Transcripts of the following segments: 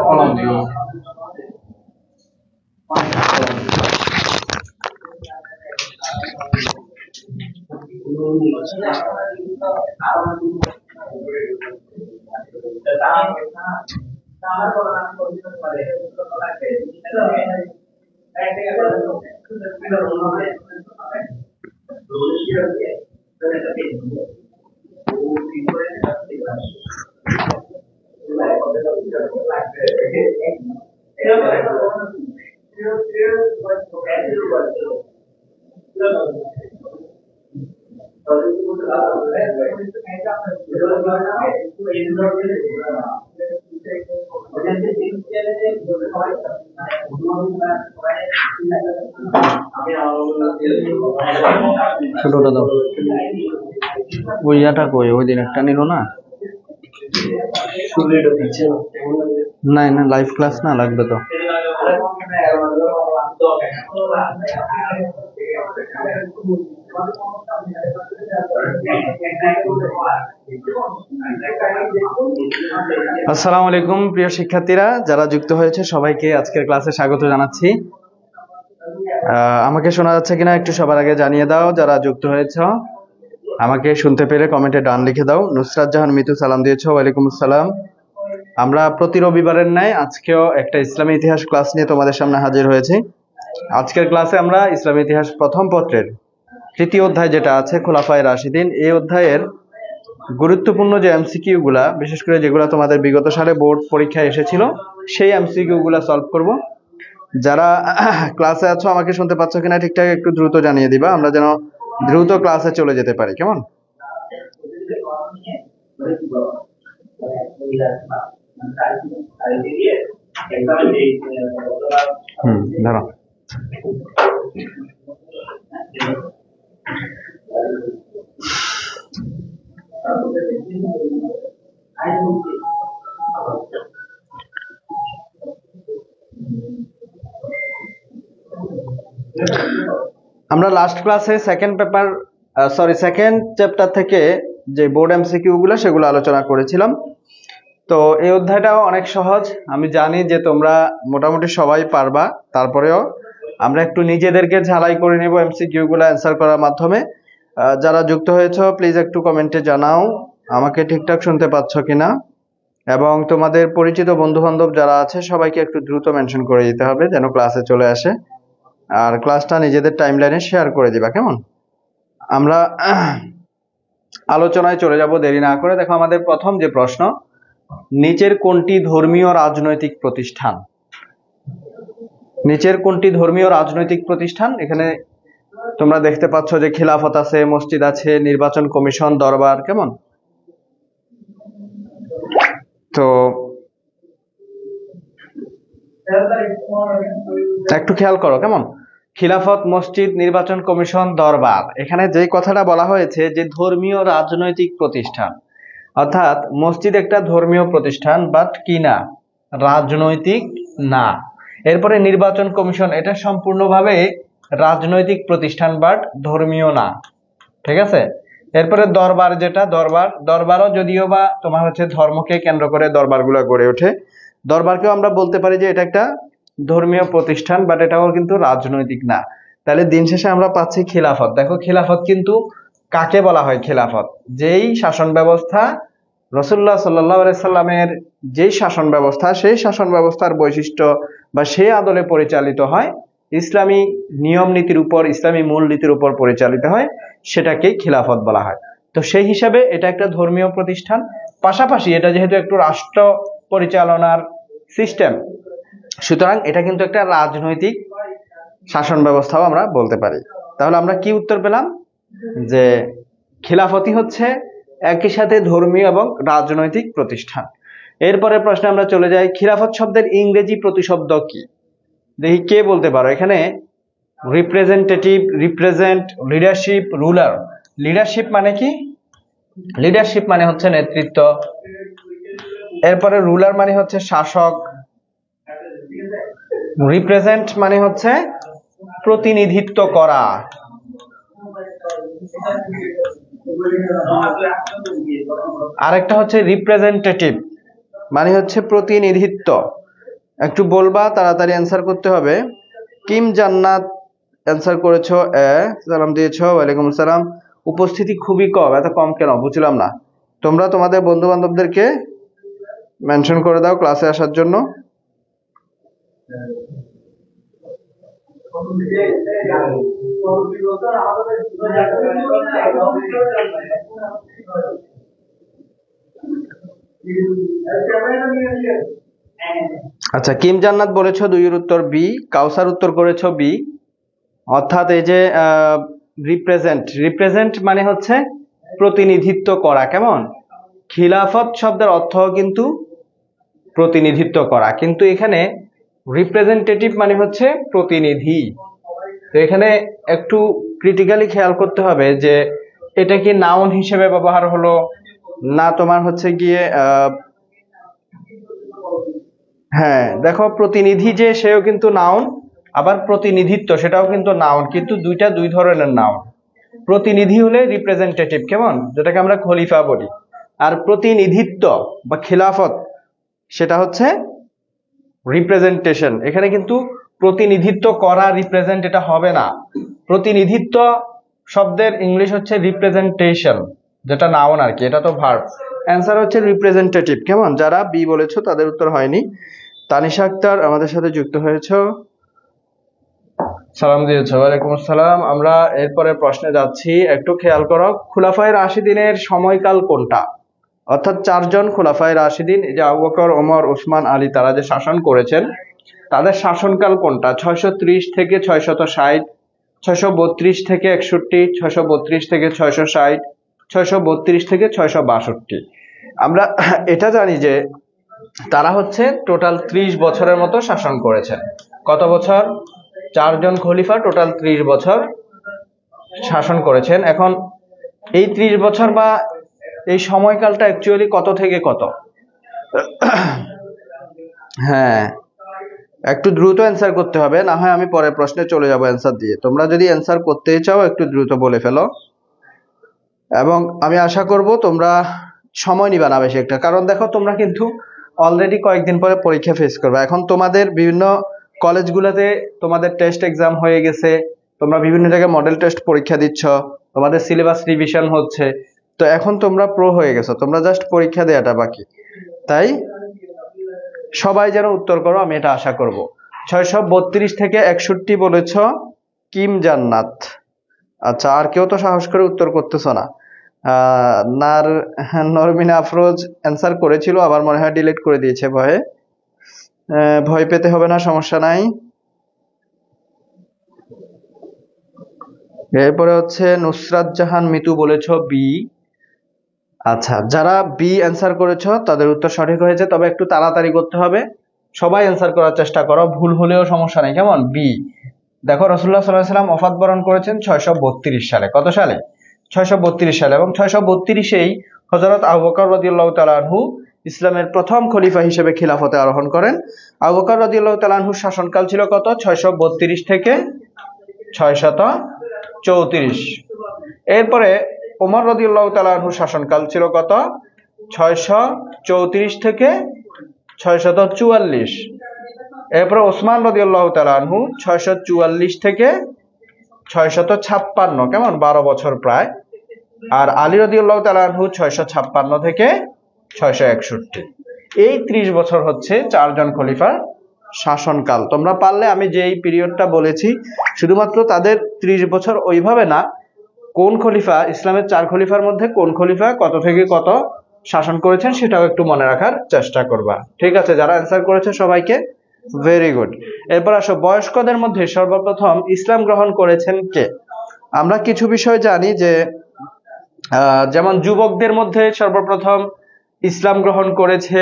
কলম দিব। ছোটটা দাও। ওই ইয়াটা কই, ওই দিন একটা নিল না? না না, লাইভ ক্লাস না, লাগবে তো। আসসালামু আলাইকুম প্রিয় শিক্ষার্থীরা, যারা যুক্ত হয়েছে সবাইকে আজকের ক্লাসে স্বাগত জানাচ্ছি। আমাকে শোনা যাচ্ছে কিনা একটু সবার আগে জানিয়ে দাও। যারা যুক্ত হয়েছে আমাকে শুনতে পেরে কমেন্টে ডান লিখে দাও। নুসরাত জাহান মিতু সালাম দিয়েছো, ওয়ালাইকুম আসসালাম। আমরা প্রতি রবিবারের ন্যায় আজকেও একটা ইসলামী ইতিহাস ক্লাস নিয়ে তোমাদের সামনে হাজির হয়েছি। আজকের ক্লাসে আমরা ইসলামী ইতিহাস প্রথম পত্রের তৃতীয় অধ্যায় যেটা আছে খোলাফায়ে রাশিদিন, এই অধ্যায়ের গুরুত্বপূর্ণ যে এমসিকিউ গুলা, বিশেষ করে যেগুলো তোমাদের বিগত সালে বোর্ড পরীক্ষায় এসেছিল, সেই এমসিকিউ গুলা সলভ করব। যারা ক্লাসে আছো আমাকে শুনতে পাচ্ছ কিনা ঠিকঠাক একটু দ্রুত জানিয়ে দিবা, আমরা যেন দ্রুত ক্লাসে চলে যেতে পারি, কেমন? ধরো আমরা লাস্ট ক্লাসে সেকেন্ড চ্যাপ্টার থেকে যে বোর্ড এমসিকিউ গুলো সেগুলো আলোচনা করেছিলাম। তো এই অধ্যায়টাও অনেক সহজ, আমি জানি যে তোমরা মোটামুটি সবাই পারবা, তারপরেও আমরা একটু নিজেদেরকে ঝালাই করে নেব এমসিকিউ গুলো অ্যান্সার করার মাধ্যমে। যারা যুক্ত হয়েছো প্লিজ একটু কমেন্টে জানাও আমাকে ঠিকঠাক শুনতে পাচ্ছ কিনা, এবং তোমাদের পরিচিত বন্ধু বান্ধব যারা আছে সবাইকে একটু দ্রুত মেনশন করে দিতে হবে যেন ক্লাসে চলে আসে, আর ক্লাসটা নিজেদের টাইমলাইনে শেয়ার করে দিবা, কেমন? আমরা আলোচনায় চলে যাব দেরি না করে। দেখো আমাদের প্রথম যে প্রশ্ন, নিচের কোনটি ধর্মীয় রাজনৈতিক প্রতিষ্ঠান? নিচের কোনটি ধর্মীয় রাজনৈতিক প্রতিষ্ঠান? এখানে তোমরা দেখতে পাচ্ছ যে খিলাফত আছে, মসজিদ আছে, নির্বাচন কমিশন, দরবার, কেমন? তো একটু খেয়াল করো, কেমন? খিলাফত, মসজিদ, নির্বাচন কমিশন, দরবার। এখানে যেই কথাটা বলা হয়েছে যে ধর্মীয় রাজনৈতিক প্রতিষ্ঠান, অর্থাৎ মসজিদ একটা ধর্মীয় প্রতিষ্ঠান বাট কি না, রাজনৈতিক না। এরপরে নির্বাচন কমিশন, এটা সম্পূর্ণভাবে রাজনৈতিক প্রতিষ্ঠান বাট ধর্মীয় না, ঠিক আছে? এরপরে দরবার, যেটা দরবারও যদিও বা তোমার হচ্ছে ধর্মকে কেন্দ্র করে দরবারগুলো গড়ে ওঠে, দরবারকেও আমরা বলতে পারি যে এটা একটা ধর্মীয় প্রতিষ্ঠান বাট এটাও কিন্তু রাজনৈতিক না। তাহলে দিন শেষে আমরা পাচ্ছি খিলাফত। দেখো খিলাফত কিন্তু কাকে বলা হয়? খিলাফত যেই শাসন ব্যবস্থা রাসূলুল্লাহ সাল্লাল্লাহু আলাইহি সাল্লামের যেই শাসন ব্যবস্থা, সেই শাসন ব্যবস্থার বৈশিষ্ট্য বা সেই আদলে পরিচালিত হয়, ইসলামী নিয়ম নীতির উপর, ইসলামী মূলনীতির উপর পরিচালিত হয়, সেটাকেই খিলাফত বলা হয়। তো সেই হিসাবে এটা একটা ধর্মীয় প্রতিষ্ঠান, পাশাপাশি এটা যেহেতু একটু রাষ্ট্র পরিচালনার সিস্টেম, সুতরাং এটা কিন্তু একটা রাজনৈতিক শাসন ব্যবস্থাও আমরা বলতে পারি। তাহলে আমরা কি উত্তর পেলাম? যে খিলাফতই হচ্ছে একই সাথে ধর্মীয় এবং রাজনৈতিক প্রতিষ্ঠান। এরপরে প্রশ্নে আমরা চলে যাই, খিলাফত শব্দের ইংরেজি প্রতিশব্দ কি? দেখি কে বলতে পারো। এখানে representative, represent, leadership, ruler. Leadership মানে কি? লিডারশিপ মানে হচ্ছে নেতৃত্ব। এরপরে রুলার মানে হচ্ছে শাসক। রিপ্রেজেন্ট মানে হচ্ছে প্রতিনিধিত্ব করা। আরেকটা হচ্ছে রিপ্রেজেন্টেটিভ। মানে হচ্ছে প্রতিনিধিত্ব। একটু বলবা, তাড়াতাড়ি অ্যান্সার করতে হবে। কিম জান্নাত অ্যান্সার করেছো এ, সালাম দিয়েছো, ওয়ালাইকুম আসসালাম। উপস্থিতি খুবই কম, এত কম কেন বুঝলাম না। তোমরা তোমাদের বন্ধু বান্ধবদেরকে মেনশন করে দাও ক্লাসে আসার জন্য। আচ্ছা, কিম জান্নাত বলেছো 2 এর উত্তর বি। কাউসার উত্তর করেছো বি। অর্থাৎ এই যে রিপ্রেজেন্ট মানে হচ্ছে প্রতিনিধিত্ব করা। কেমন? খিলাফত শব্দের অর্থ কিন্তু প্রতিনিধিত্ব করা, কিন্তু এখানে রিপ্রেজেন্টেটিভ মানে হচ্ছে প্রতিনিধি। তো এখানে একটু ক্রিটিক্যালি খেয়াল করতে হবে যে এটা কি নাউন হিসেবে ব্যবহার হলো না তোমার হচ্ছে গিয়ে হ্যাঁ দেখো, প্রতিনিধি যে সেও কিন্তু নাউন, আবার প্রতিনিধিত্ব সেটাও কিন্তু নাউন, কিন্তু দুইটা দুই ধরনের নাউন। প্রতিনিধি হলে রিপ্রেজেন্টেটিভ, কেমন, যেটাকে আমরা খলিফা বলি। আর প্রতিনিধিত্ব বা খিলাফত সেটা হচ্ছে রিপ্রেজেন্টেশন। এখানে কিন্তু প্রতিনিধিত্ব করা রিপ্রেজেন্ট এটা হবে না। প্রতিনিধিত্ব শব্দের ইংলিশ হচ্ছে রিপ্রেজেন্টেশন, যেটা নাউন আর কি, এটা তো ভার্ব। অ্যান্সার হচ্ছে রিপ্রেজেন্টেটিভ। কেমন? যারা বি বলেছো তাদের উত্তর হয়নি। তানিশা আক্তার আমাদের সাথে যুক্ত হয়েছে, সালাম দিয়েছো, ওয়ালাইকুম আসসালাম। আমরা এরপরে প্রশ্নে যাচ্ছি, একটু খেয়াল করো। খুলাফায়ে রাশিদিনের সময়কাল কোনটা? অর্থাৎ 4 জন খুলাফায়ে রাশিদিন, এই যে আবু বকর, ওমর, ওসমান, আলী, তারা যে শাসন করেছেন তাদের শাসনকাল কোনটা? 630 থেকে 660, 632 থেকে 61, 632 থেকে 660, 632 থেকে 662। আমরা এটা জানি যে তারা হচ্ছে টোটাল 30 বছরের মতো শাসন করেছেন। কত বছর? 4 জন খলিফা টোটাল 30 বছর শাসন করেছেন। এখন এই 30 বছর বা এই সময়কালটা অ্যাকচুয়ালি কত থেকে কত? হ্যাঁ, একটু দ্রুত অ্যান্সার করতে হবে, না হয় আমি পরের প্রশ্নে চলে যাব অ্যান্সার দিয়ে। তোমরা যদি অ্যান্সার করতেই চাও একটু দ্রুত বলে ফেলো, এবং আমি আশা করব তোমরা সময় নিবা না বেশি একটা। কারণ দেখো, তোমরা কিন্তু অলরেডি কয়েকদিন পরে পরীক্ষা ফেস করবে। এখন তোমাদের বিভিন্ন কলেজগুলোতে তোমাদের টেস্ট এক্সাম হয়ে গেছে, তোমরা বিভিন্ন জায়গায় মডেল টেস্ট পরীক্ষা দিচ্ছ, তোমাদের সিলেবাস রিভিশন হচ্ছে। তো এখন তোমরা প্রো হয়ে গেছো, তোমরা জাস্ট পরীক্ষা দেওয়াটা বাকি। তাই সবাই যেন উত্তর করো, আমি এটা আশা করব। 632 থেকে 61 বলেছ কিম জান্নাত। আচ্ছা, আর কেউ তো সাহস করে উত্তর করতেছো না। নরমিনা আফরোজ অ্যান্সার করেছিল, আবার মনে হয় ডিলিট করে দিয়েছে ভয়ে। ভয় পেতে হবে না, সমস্যা নাই। এরপরে হচ্ছে নুসরাত জাহান মিতু বলেছ বি। আচ্ছা, যারা বি অ্যান্সার করেছো তাদের উত্তর সঠিক হয়েছে, তবে একটু তাড়াতাড়ি করতে হবে। সবাই অ্যান্সার করার চেষ্টা করো, ভুল হলেও সমস্যা নেই, কেমন? বি। দেখো, রাসূলুল্লাহ সাল্লাল্লাহু আলাইহি ওয়াসাল্লাম ওফাত বরণ করেছেন 632 সালে। কত সালে? 632 সালে। এবং 632-এই হযরত আবু বকর রাদিয়াল্লাহু তাআলা আনহু ইসলামের প্রথম খলিফা হিসেবে খিলাফতে আরোহণ করেন। আবু বকর রাদিয়াল্লাহু তাআলা আনহুর শাসনকাল ছিল কত? 632 থেকে 634। এরপরে ওমর রাদিয়াল্লাহু তাআলা আনহুর শাসনকাল ছিল কত? 634 থেকে 644। এরপরে ওসমান রাদিয়াল্লাহু তাআলা আনহু 644 থেকে 656, কেমন? 12 বছর প্রায়। আর আলী রাদিয়াল্লাহু তাআলা আনহু 656 থেকে 661। এই 30 বছর হচ্ছে 4 জন খলিফার শাসনকাল। তোমরা পারলে আমি যে এই পিরিয়ডটা বলেছি শুধুমাত্র তাদের 30 বছর ওইভাবে না, কোন খলিফা, ইসলামের 4 খলিফার মধ্যে কোন খলিফা কত থেকে কত শাসন করেছেন সেটাও একটু মনে রাখার চেষ্টা করবা। ঠিক আছে? যারা অ্যান্সার করেছে সবাইকে ভেরি গুড। এরপর আসো, বয়স্কদের মধ্যে সর্বপ্রথম ইসলাম গ্রহণ করেছেন কে? আমরা কিছু বিষয় জানি যে যেমন যুবকদের মধ্যে সর্বপ্রথম ইসলাম গ্রহণ করেছে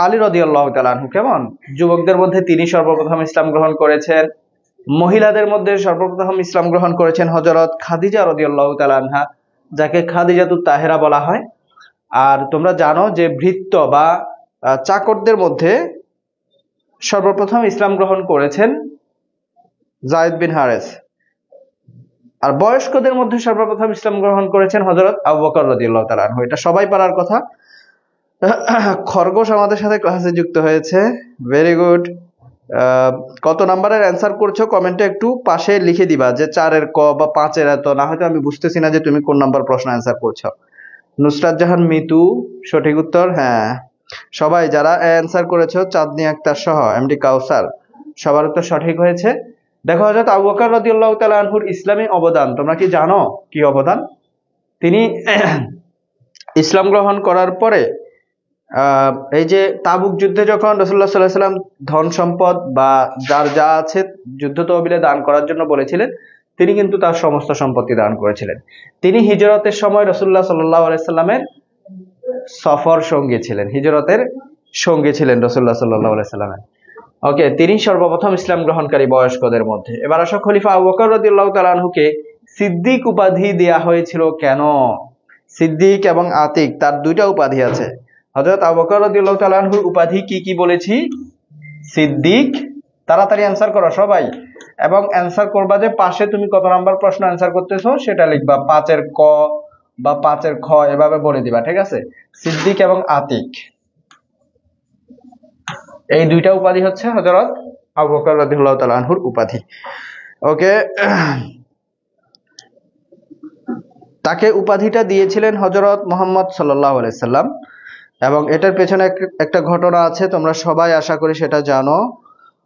আলী রাদিয়াল্লাহু তাআলা আনহু, কেমন? যুবকদের মধ্যে তিনি সর্বপ্রথম ইসলাম গ্রহণ করেছেন। মহিলাদের মধ্যে সর্বপ্রথম ইসলাম গ্রহণ করেছেন হযরত খাদিজা রাদিয়াল্লাহু তাআলা আনহা, যাকে খাদিজাতুত তাহেরা বলা হয়। আর তোমরা জানো যে ভৃত্য বা চাকরদের মধ্যে সর্বপ্রথম ইসলাম গ্রহণ করেছেন যায়েদ বিন হারেস। আর বয়স্কদের মধ্যে সর্বপ্রথম ইসলাম গ্রহণ করেছেন হযরত আবু বকর রাদিয়াল্লাহু তাআলা আনহু। এটা সবাই পারার কথা। খরগোশ আমাদের সাথে ক্লাসে যুক্ত হয়েছে, ভেরি গুড। কত নাম্বারের অ্যান্সার করছো কমেন্টে একটু পাশে লিখে দিবা, যে 4-এর ক বা 5-এর এত, না হয়তো আমি বুঝতেছি না যে তুমি কোন নাম্বার প্রশ্ন অ্যান্সার করছো। নুসরাত জাহান মিতু সঠিক উত্তর, হ্যাঁ। সবাই যারা অ্যান্সার করেছো, চাঁদনি আক্তার সহ এমডি কাউসার, সবার উত্তর সঠিক হয়েছে। দেখো, হযরত আবু বকর রাদিয়াল্লাহু তাআলা আনহুর ইসলামী অবদান তোমরা কি জানো? কি অবদান? তিনি ইসলাম গ্রহণ করার পরে এই যে তাবুক যুদ্ধে যখন রাসূলুল্লাহ সাল্লাল্লাহু আলাইহি ওয়াসাল্লাম ধন সম্পদ বা যার যা আছে যুদ্ধ তহবিলে দান করার জন্য বলেছিলেন, তিনি কিন্তু তার সমস্ত সম্পত্তি দান করেছিলেন। তিনি হিজরতের সময় রাসূলুল্লাহ সাল্লাল্লাহু আলাইহি সাল্লামের সফর সঙ্গী ছিলেন, হিজরতের সঙ্গী ছিলেন রাসূলুল্লাহ সাল্লাল্লাহু আলাইহি সাল্লামের। ওকে, তিনি সর্বপ্রথম ইসলাম গ্রহণকারী বয়স্কদের মধ্যে। এবার আসো, খলিফা আবু বকর রাদিয়াল্লাহু তাআলা আনহুকে সিদ্দিক উপাধি দেয়া হয়েছিল কেন? সিদ্দিক এবং আতিক তার দুইটা উপাধি আছে। হযরত আবু বকর রাদিয়াল্লাহু তাআলা আনহুর উপাধি কি কি বলেছি? সিদ্দিক। তাড়াতাড়ি অ্যানসার করো সবাই, এবং অ্যানসার করবা যে পাশে তুমি কত নাম্বার প্রশ্ন অ্যানসার করতেছো সেটা লিখবা, 5-এর ক বা 5-এর খ এভাবে বলে দিবা, ঠিক আছে? সিদ্দিক এবং আতিক, এই দুইটা উপাধি হচ্ছে হযরত আবু বকর রাদিয়াল্লাহু তাআলা আনহুর উপাধি। ওকে, তাকে উপাধিটা দিয়েছিলেন হযরত মুহাম্মদ সাল্লাল্লাহু আলাইহি সাল্লাম, এবং এটার পেছনে একটা ঘটনা আছে, তোমরা সবাই আশা করি সেটা জানো।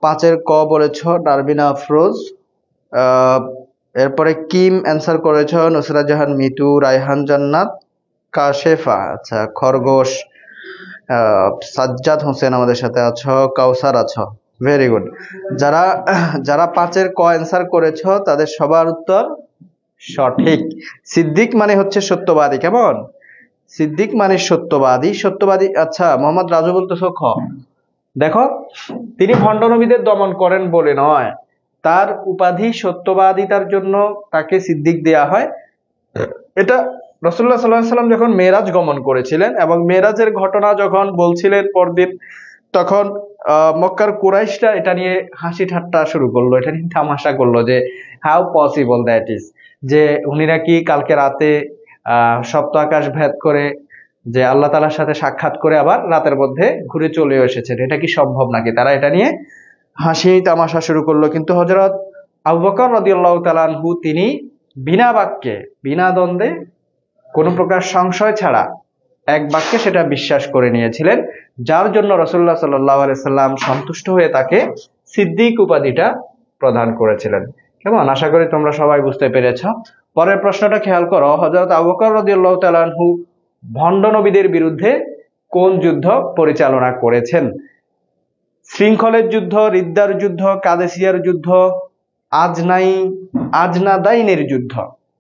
5-এর ক বলেছো ডারবিনা আফরোজ, এরপরে কিম অ্যান্সার করেছো নুসরাত জাহান মিতু, রায়হান জান্নাত, কাশেফা, আচ্ছা খরগোশ, সাজ্জাদ হোসেন আমাদের সাথে আছো, কাউসার আছো, ভেরি গুড। যারা যারা 5-এর ক অ্যান্সার করেছো তাদের সবার উত্তর সঠিক। সিদ্দিক মানে হচ্ছে সত্যবাদী, কেমন? সিদ্দিক মানে সত্যবাদী, সত্যবাদী। আচ্ছা, মোহাম্মদ রাজু বলতেছো খ। দেখো, তিনি ভণ্ডনবীদের দমন করেন বলে নয়, তার উপাধি সত্যবাদিতার জন্য তাকে সিদ্দিক দেয়া হয়। এটা রাসূলুল্লাহ সাল্লাল্লাহু আলাইহি ওয়াসাল্লাম যখন মেরাজ গমন করেছিলেন এবং মেরাজের ঘটনা যখন বলছিলেন পরদিন, তখন মক্কার কুরাইশরা এটা নিয়ে হাসি ঠাট্টা শুরু করলো, এটা নিয়ে তামাশা করলো যে হাউ পসিবল দ্যাট ইজ, যে উনি নাকি কালকে রাতে সপ্ত আকাশ ভেদ করে যে আল্লাহ তাআলার সাথে সাক্ষাৎ করে আবার রাতের মধ্যে ঘুরে চলে এসেছেন, এটা কি সম্ভব নাকি? তারা এটা নিয়ে হাসি তামাশা শুরু করলো। কিন্তু হযরত আবু বকর রাদিয়াল্লাহু তাআলা আনহু তিনি বিনা বাক্যে, বিনা দ্বন্দ্বে, কোনো প্রকার সংশয় ছাড়া এক বাক্যে সেটা বিশ্বাস করে নিয়েছিলেন, যার জন্য রাসূলুল্লাহ সাল্লাল্লাহু আলাইহি সাল্লাম সন্তুষ্ট হয়ে তাকে সিদ্দিক উপাধিটা প্রদান করেছিলেন। কেমন? আশা করি তোমরা সবাই বুঝতে পেরেছো। পরের প্রশ্নটা খেয়াল করো, হযরত আবু বকর রাদিয়াল্লাহু তাআলা আনহু ভণ্ড নবীদের বিরুদ্ধে কোন যুদ্ধ পরিচালনা করেছেন? শৃঙ্খলের যুদ্ধ, রিদ্দার যুদ্ধ, কাদেসিয়ার যুদ্ধ, আজনাদাইনের যুদ্ধ।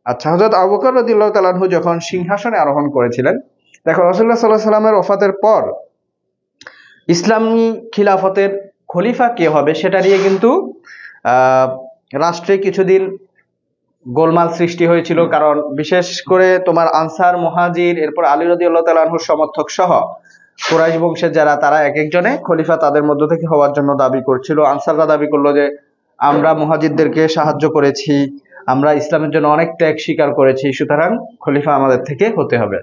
আচ্ছা, হযরত আবু বকর রাদিয়াল্লাহু তাআলা আনহু যখন সিংহাসনে আরোহণ করেছিলেন, দেখো রাসূলুল্লাহ সাল্লাল্লাহু আলাইহি ওয়াসাল্লামের ওফাতের পর ইসলামী খিলাফতের খলিফা কে হবে সেটা নিয়ে কিন্তু রাষ্ট্রে কিছুদিন গোলমাল সৃষ্টি হয়েছিল, কারণ বিশেষ করে তোমার আনসার, মুহাজির, এরপর আলী রাদিয়াল্লাহু তাআলা আনহুর সমর্থক সহ কুরাইশ বংশের যারা, তারা এক একজনে খলিফা তাদের মধ্য থেকে হওয়ার জন্য দাবি করছিল। আনসাররা দাবি করলো যে আমরা মুহাজিরদেরকে সাহায্য করেছি, আমরা ইসলামের জন্য অনেক ত্যাগ স্বীকার করেছি, সুতরাং খলিফা আমাদের থেকে হতে হবে।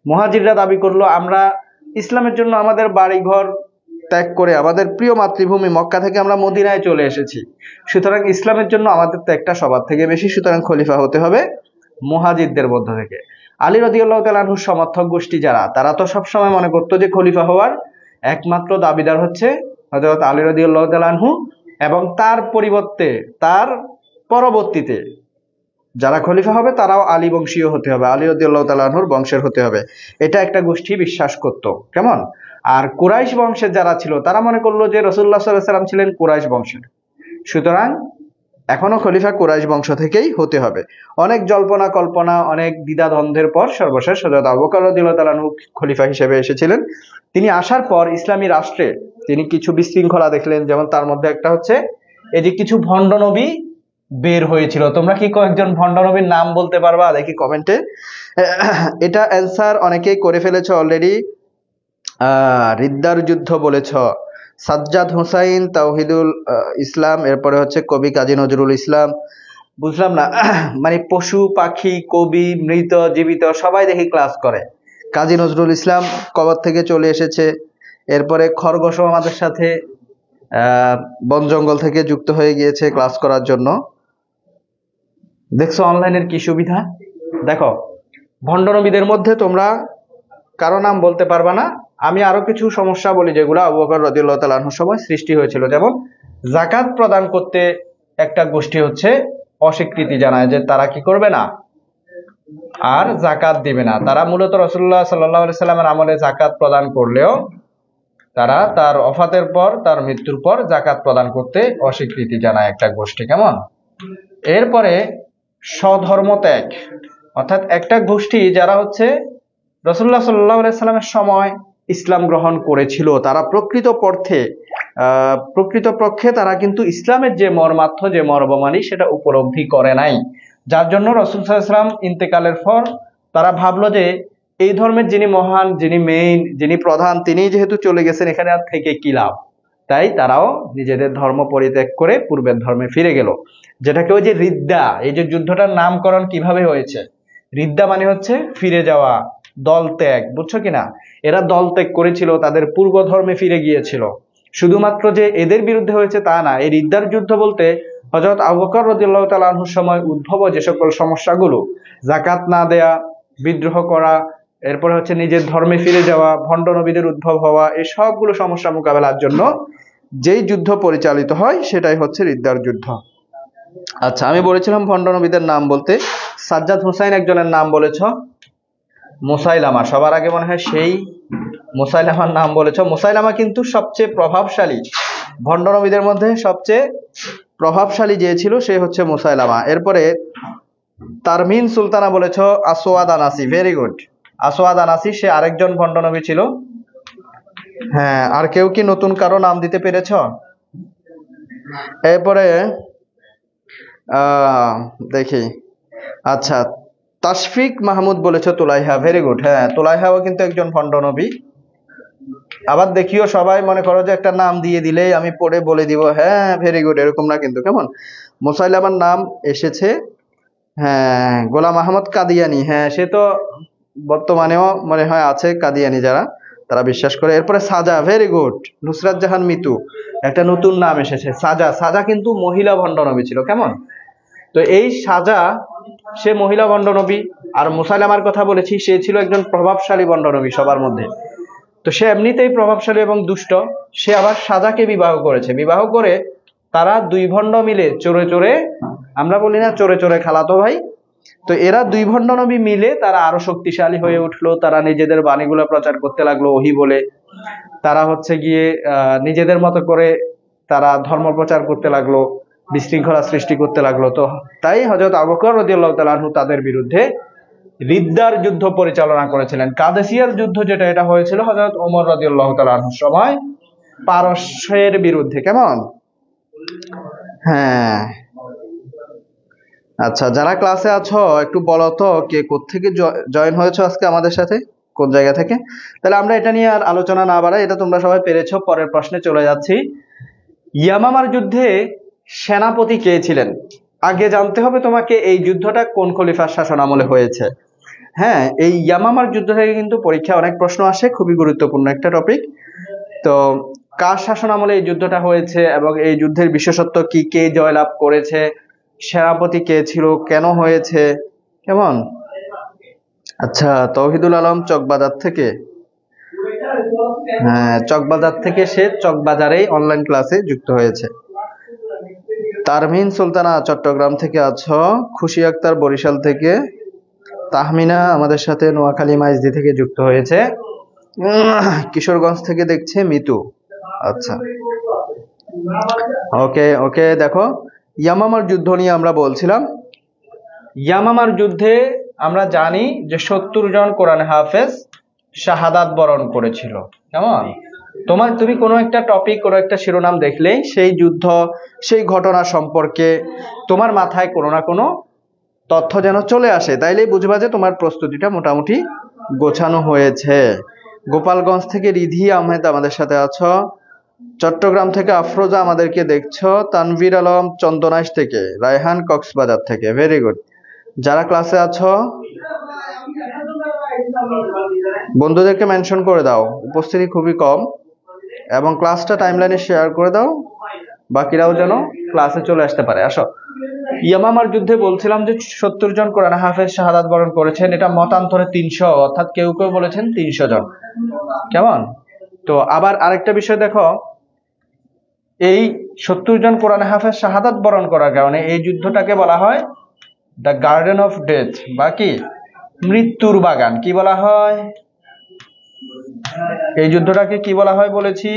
মুহাজিররা দাবি করলো আমরা ইসলামের জন্য আমাদের বাড়িঘর ত্যাগ করে আমাদের প্রিয় মাতৃভূমি মক্কা থেকে আমরা মদিনায় চলে এসেছি, সুতরাং ইসলামের জন্য আমাদের ত্যাগটা সবার থেকে বেশি, সুতরাং খলিফা হতে হবে মুহাজিরদের মধ্য থেকে। আলী রাদিয়াল্লাহু তাআলা আনহুর সমর্থক গোষ্ঠী যারা, তারা তো সবসময় মনে করতো যে খলিফা হওয়ার একমাত্র দাবিদার হচ্ছে হযরত আলী রাদিয়াল্লাহু তাআলা আনহু, এবং তার পরিবর্তে, তার পরবর্তীতে যারা খলিফা হবে তারাও আলী বংশীয় হতে হবে, আলী রাদিয়াল্লাহু তাআলা আনহুর বংশের হতে হবে, এটা একটা গোষ্ঠী বিশ্বাস করত। কেমন? আর কুরাইশ বংশের যারা ছিল তারা মনে করলো যে রাসূলুল্লাহ সাল্লাল্লাহু আলাইহি ওয়াসাল্লাম ছিলেন কুরাইশ বংশের, সুতরাং এখনো খলিফা কুরাইশ বংশ থেকেই হতে হবে। অনেক জল্পনা কল্পনা, অনেক দ্বিধাদ্বন্দ্বের পর সর্বশেষ হযরত আবু বকর রাদিয়াল্লাহু তাআলা আনহু খলিফা হিসেবে এসেছিলেন। তিনি আসার পর ইসলামী রাষ্ট্রে তিনি কিছু বিশৃঙ্খলা দেখলেন, যেমন তার মধ্যে একটা হচ্ছে এই যে কিছু ভণ্ড নবী বের হয়েছিল। তোমরা কি কয়েকজন ভণ্ড নবীর নাম বলতে পারবা দেখি কমেন্টে? এটা অ্যান্সার অনেকেই করে ফেলেছো অলরেডি। রিদ্দার যুদ্ধ বলেছ, সাজ্জাদ হোসাইন, তাওহিদুল ইসলাম, এরপরে হচ্ছে কবি কাজী নজরুল ইসলাম। বুঝলাম না, মানে পশু পাখি, কবি, মৃত, জীবিত সবাই দেখি ক্লাস করে, কাজী নজরুল ইসলাম কবর থেকে চলে এসেছে। এরপরে খরগোশও আমাদের সাথে বন জঙ্গল থেকে যুক্ত হয়ে গিয়েছে ক্লাস করার জন্য। দেখছো অনলাইনের কি সুবিধা। দেখো ভণ্ড নবীদের মধ্যে তোমরা কারো নাম বলতে পারবা না। আমি আরো কিছু সমস্যা বলি যেগুলো আবু বকর রাদিয়াল্লাহু তাআলা আনহুর সময় সৃষ্টি হয়েছিল। যেমন যাকাত প্রদান করতে একটা গোষ্ঠী হচ্ছে অস্বীকৃতি জানায় যে তারা কি করবে না, আর যাকাত দিবে না। তারা মূলত রাসূলুল্লাহ সাল্লাল্লাহু আলাইহি সাল্লামের আমলে যাকাত প্রদান করলেও তারা তার ওফাতের পর, তার মৃত্যুর পর যাকাত প্রদান করতে অস্বীকৃতি জানায় একটা গোষ্ঠী। কেমন? এরপরে স্বধর্ম ত্যাগ, অর্থাৎ একটা গোষ্ঠী যারা হচ্ছে রাসূলুল্লাহ সাল্লাল্লাহু আলাইহি সাল্লামের সময় ইসলাম গ্রহণ করেছিল, তারা প্রকৃতপক্ষে তারা কিন্তু ইসলামের যে মর্মার্থ, যে মর্মমানি সেটা উপলব্ধি করে নাই। যার জন্য রাসূল সাল্লাল্লাহু আলাইহি ওয়াসাল্লাম ইন্তেকালের পর তারা ভাবলো যে এই ধর্মের যিনি মহান, যিনি মেইন, যিনি প্রধান, তিনি যেহেতু চলে গেছেন, এখানে আর থেকে কি লাভ। তাই তারাও নিজেদের ধর্ম পরিত্যাগ করে পূর্বের ধর্মে ফিরে গেল, যেটাকে ওই যে রিদ্দা, এই যে যুদ্ধটার নামকরণ কিভাবে হয়েছে। রিদ্দা মানে হচ্ছে ফিরে যাওয়া, দল ত্যাগ, বুঝছো কিনা। এরা দল ত্যাগ করেছিল, তাদের পূর্ব ধর্মে ফিরে গিয়েছিল। শুধুমাত্র যে এদের বিরুদ্ধে হয়েছে তা না, এই রিদ্দার যুদ্ধ বলতে হযরত আবু বকর রাদিয়াল্লাহু তাআলা আনহুর সময় উদ্ভব যে সকল সমস্যাগুলো, যাকাত না দেয়া, বিদ্রোহ করা, এরপরে হচ্ছে নিজের ধর্মে ফিরে যাওয়া, ভণ্ড নবীদের উদ্ভব হওয়া, এই সবগুলো সমস্যা মোকাবেলার জন্য যেই যুদ্ধ পরিচালিত হয় সেটাই হচ্ছে রিদ্দার যুদ্ধ। আচ্ছা, আমি বলেছিলাম ভণ্ড নবীদের নাম বলতে সাজ্জাদ হুসাইন একজনের নাম বলেছ, মুসাইলামা, সবার আগে মনে হয় সেই মুসাইলামার নাম বলেছ। মুসাইলামা কিন্তু সবচেয়ে প্রভাবশালী, ভণ্ড নবীদের মধ্যে সবচেয়ে প্রভাবশালী যে ছিল সে হচ্ছে মুসাইলামা। এরপরে তারমিন সুলতানা বলেছ আসওয়াদ আনাসি, ভেরি গুড। আসওয়াদ আনাসি সে আরেকজন ভণ্ড নবী ছিল। হ্যাঁ, আর কেউ কি নতুন কারো নাম দিতে পেরেছ? এরপরে দেখি, আচ্ছা তাশফিক মাহমুদ বলেছ তুলাইহা, ভেরি গুড। হ্যাঁ, তুলাইহাও কিন্তু একজন ভণ্ড নবী। আবার দেখিও সবাই মনে করো যে একটা নাম দিয়ে দিলেই আমি পড়ে বলে দিব হ্যাঁ ভেরি গুড, এরকম না কিন্তু। কেমন? মুসাইলামার নাম এসেছে। হ্যাঁ, গোলাম আহমদ কাদিয়ানি, হ্যাঁ সে তো বর্তমানেও মনে হয় আছে, কাদিয়ানি যারা তারা বিশ্বাস করে। এরপরে সাজা, ভেরি গুড। নুসরাত জাহান মিতু, একটা নতুন নাম এসেছে সাজা। সাজা কিন্তু মহিলা ভণ্ড নবী ছিল। কেমন? তো এই সাজা সে মহিলা ভণ্ড নবী। আর মুসাইলামার কথা বলেছি, সে ছিল একজন প্রভাবশালী ভণ্ড নবী সবার মধ্যে। তো সে এমনিতেই প্রভাবশালী এবং দুষ্ট, সে আবার সাজাকে বিবাহ করেছে। বিবাহ করে তারা দুই ভণ্ড মিলে চোরে চোরে, আমরা বলি না চোরে চোরে খালাতো ভাই, তো এরা দুই ভণ্ড নবী মিলে তারা আরো শক্তিশালী হয়ে উঠলো। তারা নিজেদের বাণীগুলো প্রচার করতে লাগলো ওহী বলে। তারা হচ্ছে গিয়ে নিজেদের মতো করে তারা ধর্ম প্রচার করতে লাগলো, বিশৃঙ্খলা সৃষ্টি করতে লাগলো। তো তাই হযরত আবু বকর রাদিয়াল্লাহু তাআলা আনহু তাদের বিরুদ্ধে রিদ্দার যুদ্ধ পরিচালনা করেছিলেন। কাদেসিয়ার যুদ্ধ যেটা, এটা হয়েছিল হযরত ওমর রাদিয়াল্লাহু তাআলা আনহুর সময় পারস্যের বিরুদ্ধে। কেমন? হ্যাঁ, আচ্ছা যারা ক্লাসে আছো একটু বলো তো কে কোত্থেকে জয়েন হয়েছো আজকে আমাদের সাথে, কোন জায়গা থেকে। তাহলে আমরা এটা নিয়ে আর আলোচনা না বাড়াই, এটা তোমরা সবাই পেরেছো। পরের প্রশ্নে চলে যাচ্ছি। ইয়ামামার যুদ্ধে সেনাপতি কে ছিলেন? আগে জানতে হবে তোমাকে এই যুদ্ধটা কোন খলিফার শাসন আমলে হয়েছে। হ্যাঁ, এই ইয়ামামার যুদ্ধ থেকে কিন্তু পরীক্ষায় অনেক প্রশ্ন আসে, খুবই গুরুত্বপূর্ণ একটা টপিক। তো কার শাসন আমলে এই যুদ্ধটা হয়েছে এবং এই যুদ্ধের বিশেষত্ব কি, কে জয়লাভ করেছে, সেনাপতি কে ছিল, কেন হয়েছে। কেমন? আচ্ছা, তৌহিদুল আলম চকবাজার থেকে, হ্যাঁ চকবাজার থেকে, সে চকবাজারেই অনলাইন ক্লাসে যুক্ত হয়েছে। তারমিন সুলতানা চট্টগ্রাম থেকে আছো, খুশি আক্তার বরিশাল থেকে, তাহমিনা আমাদের সাথে নোয়াখালী মাইজদি থেকে যুক্ত হয়েছে, কিশোরগঞ্জ থেকে দেখছে মিতু। আচ্ছা ওকে ওকে, দেখো ইয়ামামার যুদ্ধ নিয়ে আমরা বলছিলাম। ইয়ামামার যুদ্ধে আমরা জানি যে 70 জন কোরআন হাফেজ শাহাদাত বরণ করেছিল। কেমন? তুমি কোনো একটা টপিক, কোনো একটা শিরোনাম দেখলেই সেই যুদ্ধ, সেই ঘটনা সম্পর্কে তোমার মাথায় কোনো না কোনো তথ্য যেন চলে আসে, তাইলেই বুঝবা যে তোমার প্রস্তুতিটা মোটামুটি গোছানো হয়েছে। গোপালগঞ্জ থেকে রিধি আহমেদ আমাদের সাথে আছো, চট্টগ্রাম থেকে আফরোজা আমাদেরকে দেখছো, তানভীর আলম চন্দনাইশ থেকে, রায়হান কক্সবাজার থেকে, ভেরি গুড। যারা ক্লাসে আছো বন্ধুদেরকে মেনশন করে দাও, উপস্থিতি খুবই কম, এবং ক্লাসটা টাইমলাইনে শেয়ার করে দাও, বাকিরাও যেন ক্লাসে চলে আসতে পারে। আসো, ইয়ামামার যুদ্ধে বলছিলাম যে 70 জন কোরআন হাফেজ শাহাদাত বরণ করেছেন, এটা মতান্তরে 300, অর্থাৎ কেউ কেউ বলেছেন 300 জন। কেমন? তো আবার আরেকটা বিষয় দেখো, এই 70 জন কোরআন হাফেজ শাহাদাত বরণ করার কারণে এই যুদ্ধটাকে বলা হয় দ্য গার্ডেন অফ ডেথ, বা কি মৃত্যুর বাগান। কি বলা হয় এই যুদ্ধটাকে? কি বলা হয় বলেছি?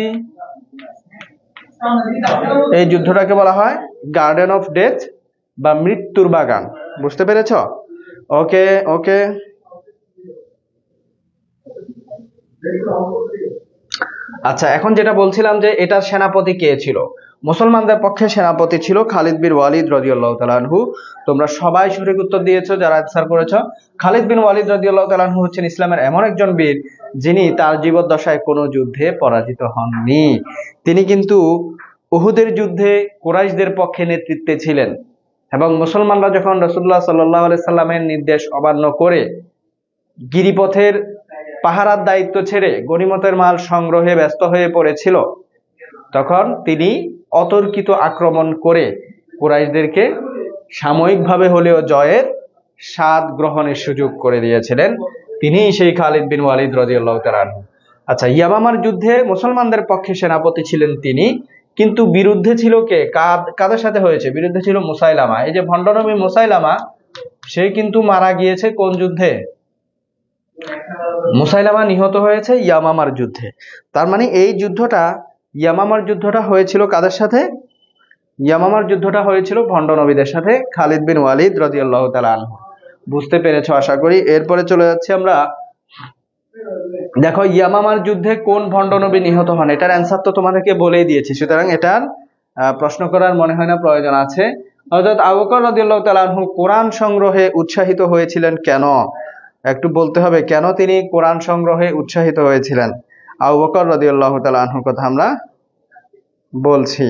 এই যুদ্ধটাকে বলা হয় গার্ডেন অফ ডেথ বা মৃত্যুর বাগান। বুঝতে পেরেছ? ওকে ওকে। আচ্ছা, এখন যেটা বলছিলাম যে এটার সেনাপতি কে ছিল? মুসলমানদের পক্ষে সেনাপতি ছিল খালিদ বিন ওয়ালিদ রাদিয়াল্লাহু তাআলা আনহু। তোমরা সবাই সঠিক উত্তর দিয়েছো যারা আনসার করেছো। খালিদ বিন ওয়ালিদ রাদিয়াল্লাহু তাআলা আনহু হচ্ছেন ইসলামের এমন একজন বীর যিনি তার জীবদ্দশায় কোনো যুদ্ধে পরাজিত হননি। তিনি কিন্তু উহুদের যুদ্ধে কুরাইশদের পক্ষে নেতৃত্বে ছিলেন, এবং মুসলমানরা যখন রাসূলুল্লাহ সাল্লাল্লাহু আলাইহি সাল্লামের নির্দেশ অমান্য করে গিরিপথের পাহারার দায়িত্ব ছেড়ে গনিমতের মাল সংগ্রহে ব্যস্ত হয়ে পড়েছিল, তখন তিনি অতর্কিত আক্রমণ করে কুরাইশদেরকে সাময়িকভাবে হলেও জয়ের স্বাদ গ্রহণের সুযোগ করে দিয়েছিলেন। তিনি সেই খালিদ বিন ওয়ালিদ রাদিয়াল্লাহু তাআলা আনহু। আচ্ছা, ইয়ামামার যুদ্ধে মুসলমানদের পক্ষে সেনাপতি ছিলেন তিনি, কিন্তু বিরুদ্ধে ছিল কে? কাদের সাথে হয়েছে? বিরুদ্ধে ছিল মুসাইলামা। এই যে ভণ্ডনবী মুসাইলামা, সে কিন্তু মারা গিয়েছে কোন যুদ্ধে? মুসাইলামা নিহত হয়েছে ইয়ামামার যুদ্ধে। তার মানে এই যুদ্ধটা, ইয়ামামার যুদ্ধটা হয়েছিল কাদের সাথে? ইয়ামামার যুদ্ধটা হয়েছিল ভণ্ড নবীদের সাথে, খালিদ বিন ওয়ালিদ রাদিয়াল্লাহু তাআলা আনহু। বুঝতে পেরেছো আশা করি। এরপরে চলে যাচ্ছি আমরা। দেখো, ইয়ামামার যুদ্ধে কোন ভণ্ড নবী নিহত হন? এটার অ্যান্সার তো তোমাদেরকে বলেই দিয়েছি, সুতরাং এটার প্রশ্ন করার মনে হয় না প্রয়োজন আছে। হযরত আবু বকর রাদিয়াল্লাহু তাআলা আনহু কোরআন সংগ্রহে উৎসাহিত হয়েছিলেন কেন? একটু বলতে হবে কেন তিনি কোরআন সংগ্রহে উৎসাহিত হয়েছিলেন। আবু বকর রাদিয়াল্লাহু তাআলা আনহুর কথা আমরা বলছি।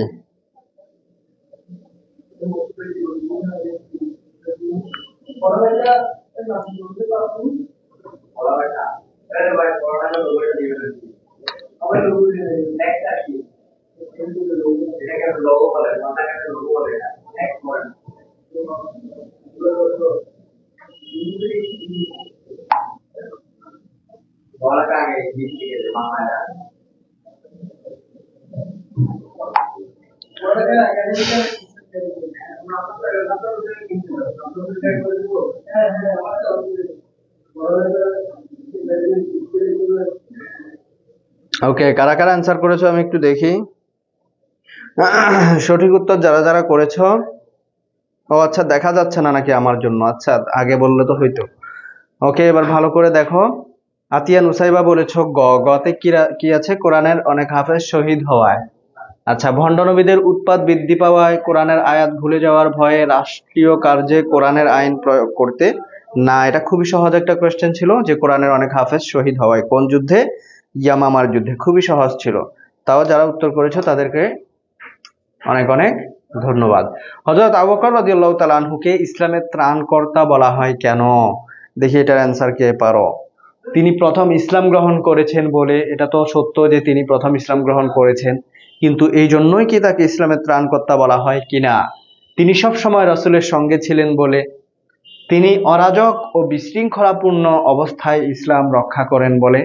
ওকে, কারা কারা অ্যান্সার করেছো আমি একটু দেখি। সঠিক উত্তর যারা যারা করেছো, ও আচ্ছা, দেখা যাচ্ছে না নাকি আমার জন্য? আচ্ছা, আগে বললে তো হইতো। ওকে, এবার ভালো করে দেখো। আতিয়া নুসাইবা বলেছো গতে কি আছে? কোরআনের অনেক হাফেজ শহীদ হওয়ায়। আচ্ছা, ভণ্ড নবীদের উৎপাত বৃদ্ধি পাওয়ায় কোরআনের আয়াত ভুলে যাওয়ার ভয়ে রাষ্ট্রীয় কার্যে কোরআনের আইন প্রয়োগ করতে না। এটা খুবই সহজ একটা কোয়েশ্চেন ছিল যে কোরআনের অনেক হাফেজ শহীদ হওয়ায়। কোন যুদ্ধে? ইয়ামামার যুদ্ধে। খুবই সহজ ছিল। তাও যারা উত্তর করেছো তাদেরকে অনেক অনেক ধন্যবাদ। হযরত আবু বকর রাদিয়াল্লাহু তাআলা আনহুকে ইসলামের ত্রাণকর্তা বলা হয় কেন? দেখি এটার অ্যান্সার কে পারো। তিনি প্রথম ইসলাম গ্রহণ করেছেন বলে, এটা তো সত্য যে তিনি প্রথম ইসলাম গ্রহণ করেছেন, কিন্তু এই জন্যই কি তাকে ইসলামের ত্রাণকর্তা বলা হয় কিনা? তিনি সব সময় রাসূলের সঙ্গে ছিলেন বলে, তিনি অরাজক ও বিশৃঙ্খলাপূর্ণ অবস্থায় ইসলাম রক্ষা করেন বলে,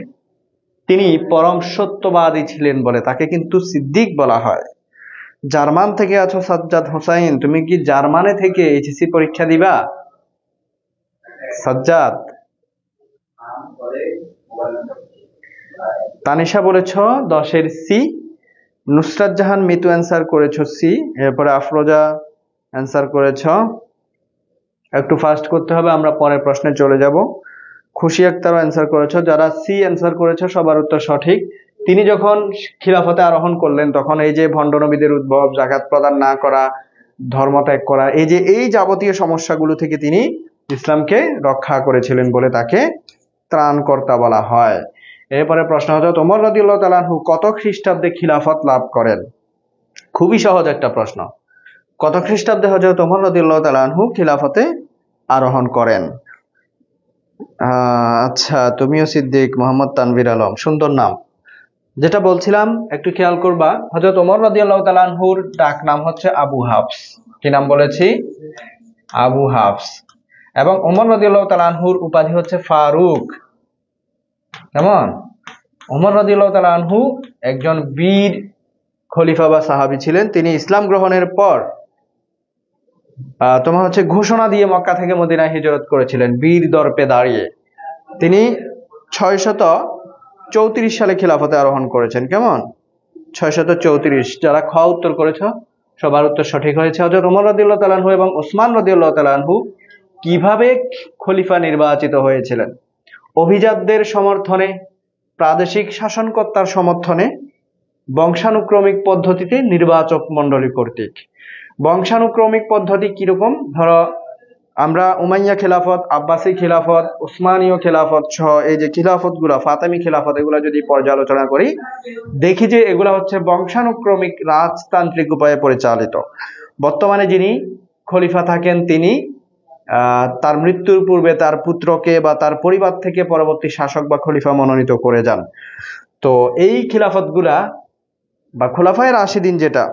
তিনি পরম সত্যবাদী ছিলেন বলে তাকে কিন্তু সিদ্দিক বলা হয়। জার্মান থেকে আছো সাজ্জাদ হোসাইন, তুমি কি জার্মানে থেকে এইচএসসি পরীক্ষা দিবা? সাজ্জাদ। তানিশা বলেছ 10-এর সি। নুসরাত জাহান মিতু অ্যান্সার করেছো সি। এরপরে আফরোজা অ্যান্সার করেছ। একটু ফাস্ট করতে হবে, আমরা পরের প্রশ্নে চলে যাব। খুশি আক্তারও অ্যান্সার করেছো। যারা সি অ্যান্সার করেছো সবার উত্তর সঠিক। তিনি যখন খিলাফতে আরোহণ করলেন তখন এই যে ভণ্ড নবীদের উদ্ভব, জাকাত প্রদান না করা, ধর্ম ত্যাগ করা, এই যাবতীয় সমস্যাগুলো থেকে তিনি ইসলামকে রক্ষা করেছিলেন বলে তাকে ত্রাণকর্তা বলা হয়। এরপরে প্রশ্ন, হযরত ওমর রাদিয়াল্লাহু তাআলা আনহু কত খ্রিস্টাব্দে খিলাফত লাভ করেন? খুবই সহজ একটা প্রশ্ন। কত খ্রিস্টাব্দে হযরত ওমর রাদিয়াল্লাহু তাআলা আনহু খিলাফতে আরোহণ করেন? আচ্ছা, তুমিও সিদ্দিক, মোহাম্মদ তানভীর আলম, সুন্দর নাম। যেটা বলছিলাম একটু খেয়াল করবা, হযরত ওমর রাদিয়াল্লাহু তাআলা আনহুর ডাক নাম হচ্ছে আবু হাফস। কি নাম বলেছি? আবু হাফস। এবং ওমর রাদিয়াল্লাহু তাআলা আনহুর উপাধি হচ্ছে ফারুক। কেমন? ওমর রাদিয়াল্লাহু তাআলা আনহু একজন বীর খলিফা বা সাহাবী ছিলেন। তিনি ইসলাম গ্রহণের পর তোমার হচ্ছে ঘোষণা দিয়ে মক্কা থেকে মদিনায় হিজরত করেছিলেন বীর দর্পে দাঁড়িয়ে। তিনি 634 সালে খিলাফতে আরোহণ করেছেন। কেমন? 634। যারা খ উত্তর করেছো সবার উত্তর সঠিক হয়েছে। হযরত ওমর রাদিয়াল্লাহু তাআলা আনহু এবং ওসমান রাদিয়াল্লাহু তাআলা আনহু কিভাবে খলিফা নির্বাচিত হয়েছিলেন? অভিজাতদের সমর্থনে, প্রাদেশিক শাসনকর্তার সমর্থনে, বংশানুক্রমিক পদ্ধতিতে নির্বাচক মণ্ডলী কর্তৃক। বংশানুক্রমিক পদ্ধতি কিরকম? ধরো আমরা উমাইয়া খেলাফত, আব্বাসী খেলাফত, উসমানীয় খেলাফত সহ এই যে খিলাফত গুলা, ফাতেমি খেলাফত, এগুলা যদি পর্যালোচনা করি, দেখি যে এগুলা হচ্ছে বংশানুক্রমিক রাজতান্ত্রিক উপায়ে পরিচালিত। বর্তমানে যিনি খলিফা থাকেন তিনি তার মৃত্যুর পূর্বে তার পুত্রকে বা তার পরিবার থেকে পরবর্তী শাসক বা খলিফা মনোনীত করে যান। তো এই খিলাফত গুলা বা খোলাফায়ে রাশিদিন, যেটা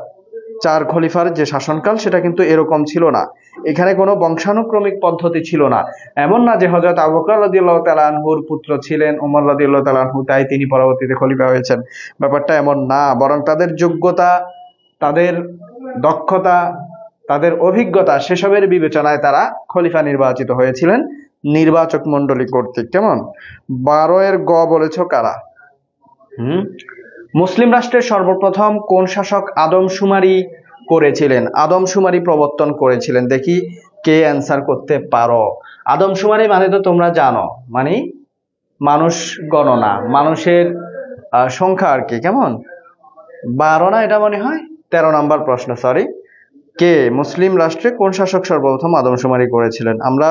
4 খলিফার যে শাসনকাল, সেটা কিন্তু এরকম ছিল না। এখানে কোনো বংশানুক্রমিক পদ্ধতি ছিল না। এমন না যে হযরত আবু বকর রাদিয়াল্লাহু তাআলা আনহুর পুত্র ছিলেন ওমর রাদিয়াল্লাহু তাআলা আনহু, তাই তিনি পরবর্তীতে খলিফা হয়েছেন। ব্যাপারটা এমন না, বরং তাদের যোগ্যতা, তাদের দক্ষতা, তাদের অভিজ্ঞতা, সেসবের বিবেচনায় তারা খলিফা নির্বাচিত হয়েছিলেন নির্বাচক মণ্ডলী কর্তৃক। কেমন? 12 এর গ বলেছো কারা? মুসলিম রাষ্ট্রের সর্বপ্রথম কোন শাসক আদমশুমারি করেছিলেন? আদমশুমারি প্রবর্তন করেছিলেন। দেখি কে অ্যান্সার করতে পারো। আদমশুমারি মানে তো তোমরা জানো, মানে মানুষ গণনা, মানুষের সংখ্যা আর কি। কেমন? 12 না, এটা মনে হয় 13 নাম্বার প্রশ্ন, সরি। কে মুসলিম রাষ্ট্রে কোন শাসক সর্বপ্রথম আদমশুমারি করেছিলেন? আমরা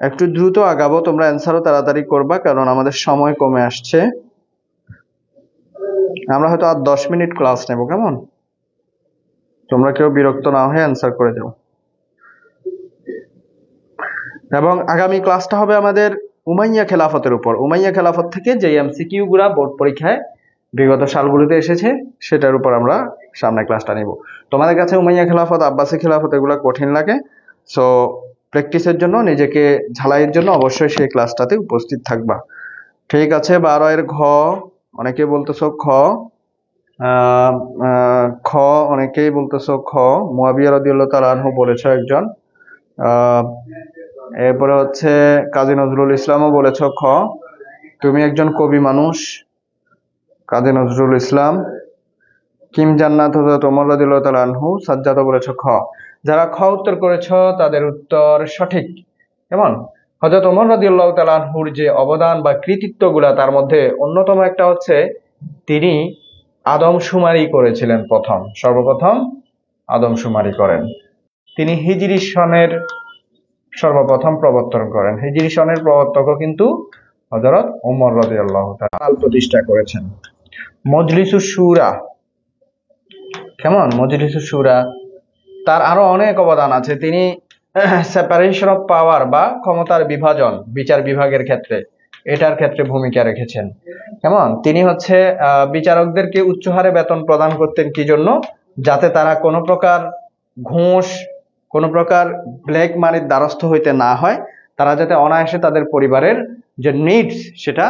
একটু দ্রুত আগাবো, তোমরা অ্যান্সারও তাড়াতাড়ি করবা কারণ আমাদের সময় কমে আসছে। আমরা হয়তো আর 10 মিনিট ক্লাস নেব। কেমন? তোমরা কেউ বিরক্ত না হয়ে অ্যান্সার করে যাও। এবং আগামী ক্লাসটা হবে আমাদের উমাইয়া খেলাফতের উপর। উমাইয়া খেলাফত থেকে যে এমসিকিউ গুলা বোর্ড পরীক্ষায় বিগত সালগুলোতে এসেছে সেটার উপর আমরা সামনে ক্লাসটা নিব। তোমাদের কাছে উমাইয়া খেলাফত, আব্বাসী খেলাফত এগুলো কঠিন লাগে, সো প্র্যাকটিসের জন্য, নিজেকে ঝালাইয়ের জন্য অবশ্যই সেই ক্লাসটাতে উপস্থিত থাকবা। ঠিক আছে, 12 এর ঘ অনেকে বলতেছো খ, খ অনেকেই বলতেছো খ। মুয়াবিয়া রাদিয়াল্লাহু তাআলা আনহু বলেছো একজন। এরপরে হচ্ছে কাজী নজরুল ইসলামও বলেছো খ। তুমি একজন কবি মানুষ, কাজী নজরুল ইসলাম। কিম জান্নাত হযরত ওমর রাদিয়াল্লাহু তাআলা আনহু, সাজ্জাদও বলেছো খ। যারা খ উত্তর করেছো তাদের উত্তর সঠিক। কেমন? হযরত ওমর রাদিয়াল্লাহু তাআলা আনহুর যে অবদান বা কৃতিত্বগুলা, তার মধ্যে অন্যতম একটা হচ্ছে তিনি আদমশুমারি করেছিলেন। সর্বপ্রথম আদমশুমারি করেন। তিনি হিজরি সনের সর্বপ্রথম প্রবর্তন করেন। হিজরি সনের প্রবর্তকও কিন্তু হযরত ওমর রাদিয়াল্লাহু তাআলা প্রতিষ্ঠা করেছেন। মজলিসুশ শুরা, কেমন? মজলিসুশ শুরা, তার আরো অনেক অবদান আছে। তিনি সেপারেশন অফ পাওয়ার বা ক্ষমতার বিভাজন বিচার বিভাগের ক্ষেত্রে, এটার ক্ষেত্রে ভূমিকা রেখেছেন। কেমন? তিনি হচ্ছে বিচারকদেরকে উচ্চ হারে বেতন প্রদান করতেন। কি জন্য? যাতে তারা কোনো প্রকার ঘুষ, কোনো প্রকার ব্ল্যাক মানির দ্বারস্থ হইতে না হয়, তারা যাতে অনায়াসে তাদের পরিবারের যে নিডস সেটা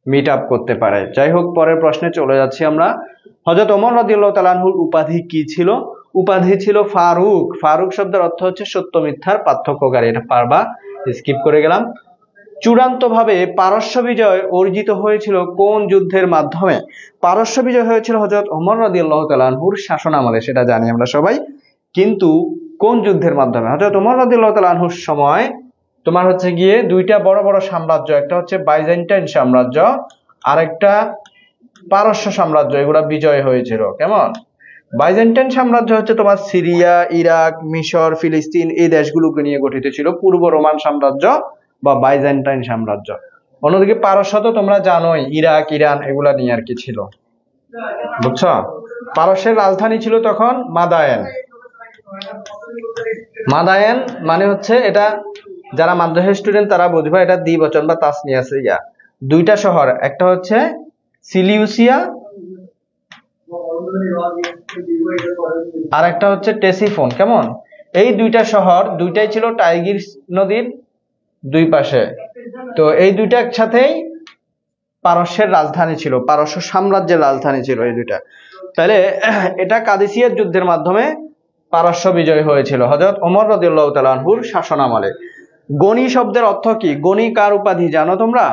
মিট আপ করতে পারে। যাই হোক, পরের প্রশ্নে চলে যাচ্ছি আমরা। হযরত ওমর রাদিয়াল্লাহু তাআলা আনহুর উপাধি কি ছিল? উপাধি ছিল ফারুক। ফারুক শব্দের অর্থ হচ্ছে সত্য মিথ্যার পার্থক্যকারী। এটা পারবা, স্কিপ করে গেলাম। চূড়ান্তভাবে পারস্য বিজয় অর্জিত হয়েছিল কোন যুদ্ধের মাধ্যমে? পারস্য বিজয় হয়েছিল হযরত ওমর রাদিয়াল্লাহু তাআলা আনহুর শাসনামলে, সেটা জানি আমরা সবাই, কিন্তু কোন যুদ্ধের মাধ্যমে? হযরত ওমর রাদিয়াল্লাহু তাআলা আনহুর সময় তোমার হচ্ছে গিয়ে দুইটা বড় বড় সাম্রাজ্য, একটা হচ্ছে বাইজেন্টাইন সাম্রাজ্য আর একটা পারস্য সাম্রাজ্য, এগুলা বিজয় হয়েছিল। কেমন? বাইজেন্টাইন সাম্রাজ্য হচ্ছে তোমার সিরিয়া, ইরাক, মিশর, ফিলিস্তিন এই দেশগুলোকে নিয়ে গঠিত ছিল, পূর্ব রোমান সাম্রাজ্য বা বাইজেন্টাইন সাম্রাজ্য। অন্যদিকে পারস্য তো তোমরা জানোই, ইরাক, ইরান এগুলা নিয়ে আর কি ছিল। বুঝছো? পারস্যের রাজধানী ছিল তখন মাদায়েন। মাদায়েন মানে হচ্ছে এটা যারা মাদ্রাসা স্টুডেন্ট তারা বুঝবে এটা দ্বিবচন বা তাসনিয়া সিগা। দুইটা শহর, একটা হচ্ছে সিলিউসিয়া আর একটা হচ্ছে টেসিফোন। কেমন? এই দুইটা শহর দুইটাই ছিল টাইগ্রিস নদীর দুই পাশে। তো এই দুইটা একসাথেই পারস্যের রাজধানী ছিল, পারস্য সাম্রাজ্যের রাজধানী ছিল এই দুইটা। তাহলে এটা কাদিসিয়ার যুদ্ধের মাধ্যমে পারস্য বিজয় হয়েছিল হযরত ওমর রাদিয়াল্লাহু তাআলা আনহুর শাসনামলে। গনি শব্দের অর্থ কি? গনি কার উপাধি জানো তোমরা?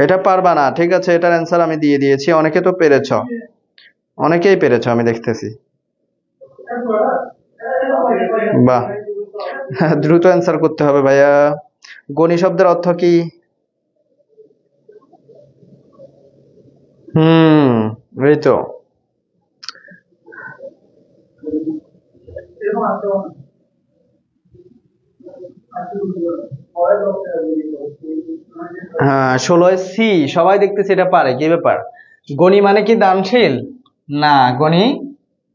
এটা পারবা না, ঠিক আছে, এটার অ্যান্সার আমি দিয়ে দিয়েছি। অনেকে তো পেরেছ, অনেকেই পেরেছ আমি দেখতেছি। বাহ, দ্রুত অ্যান্সার করতে হবে ভাইয়া। গনি শব্দের অর্থ কি? এই তো। হ্যাঁ, 16 সি সবাই দেখতেছি এটা পারে। কি ব্যাপার? গনি মানে কি দানশীল? না, গনি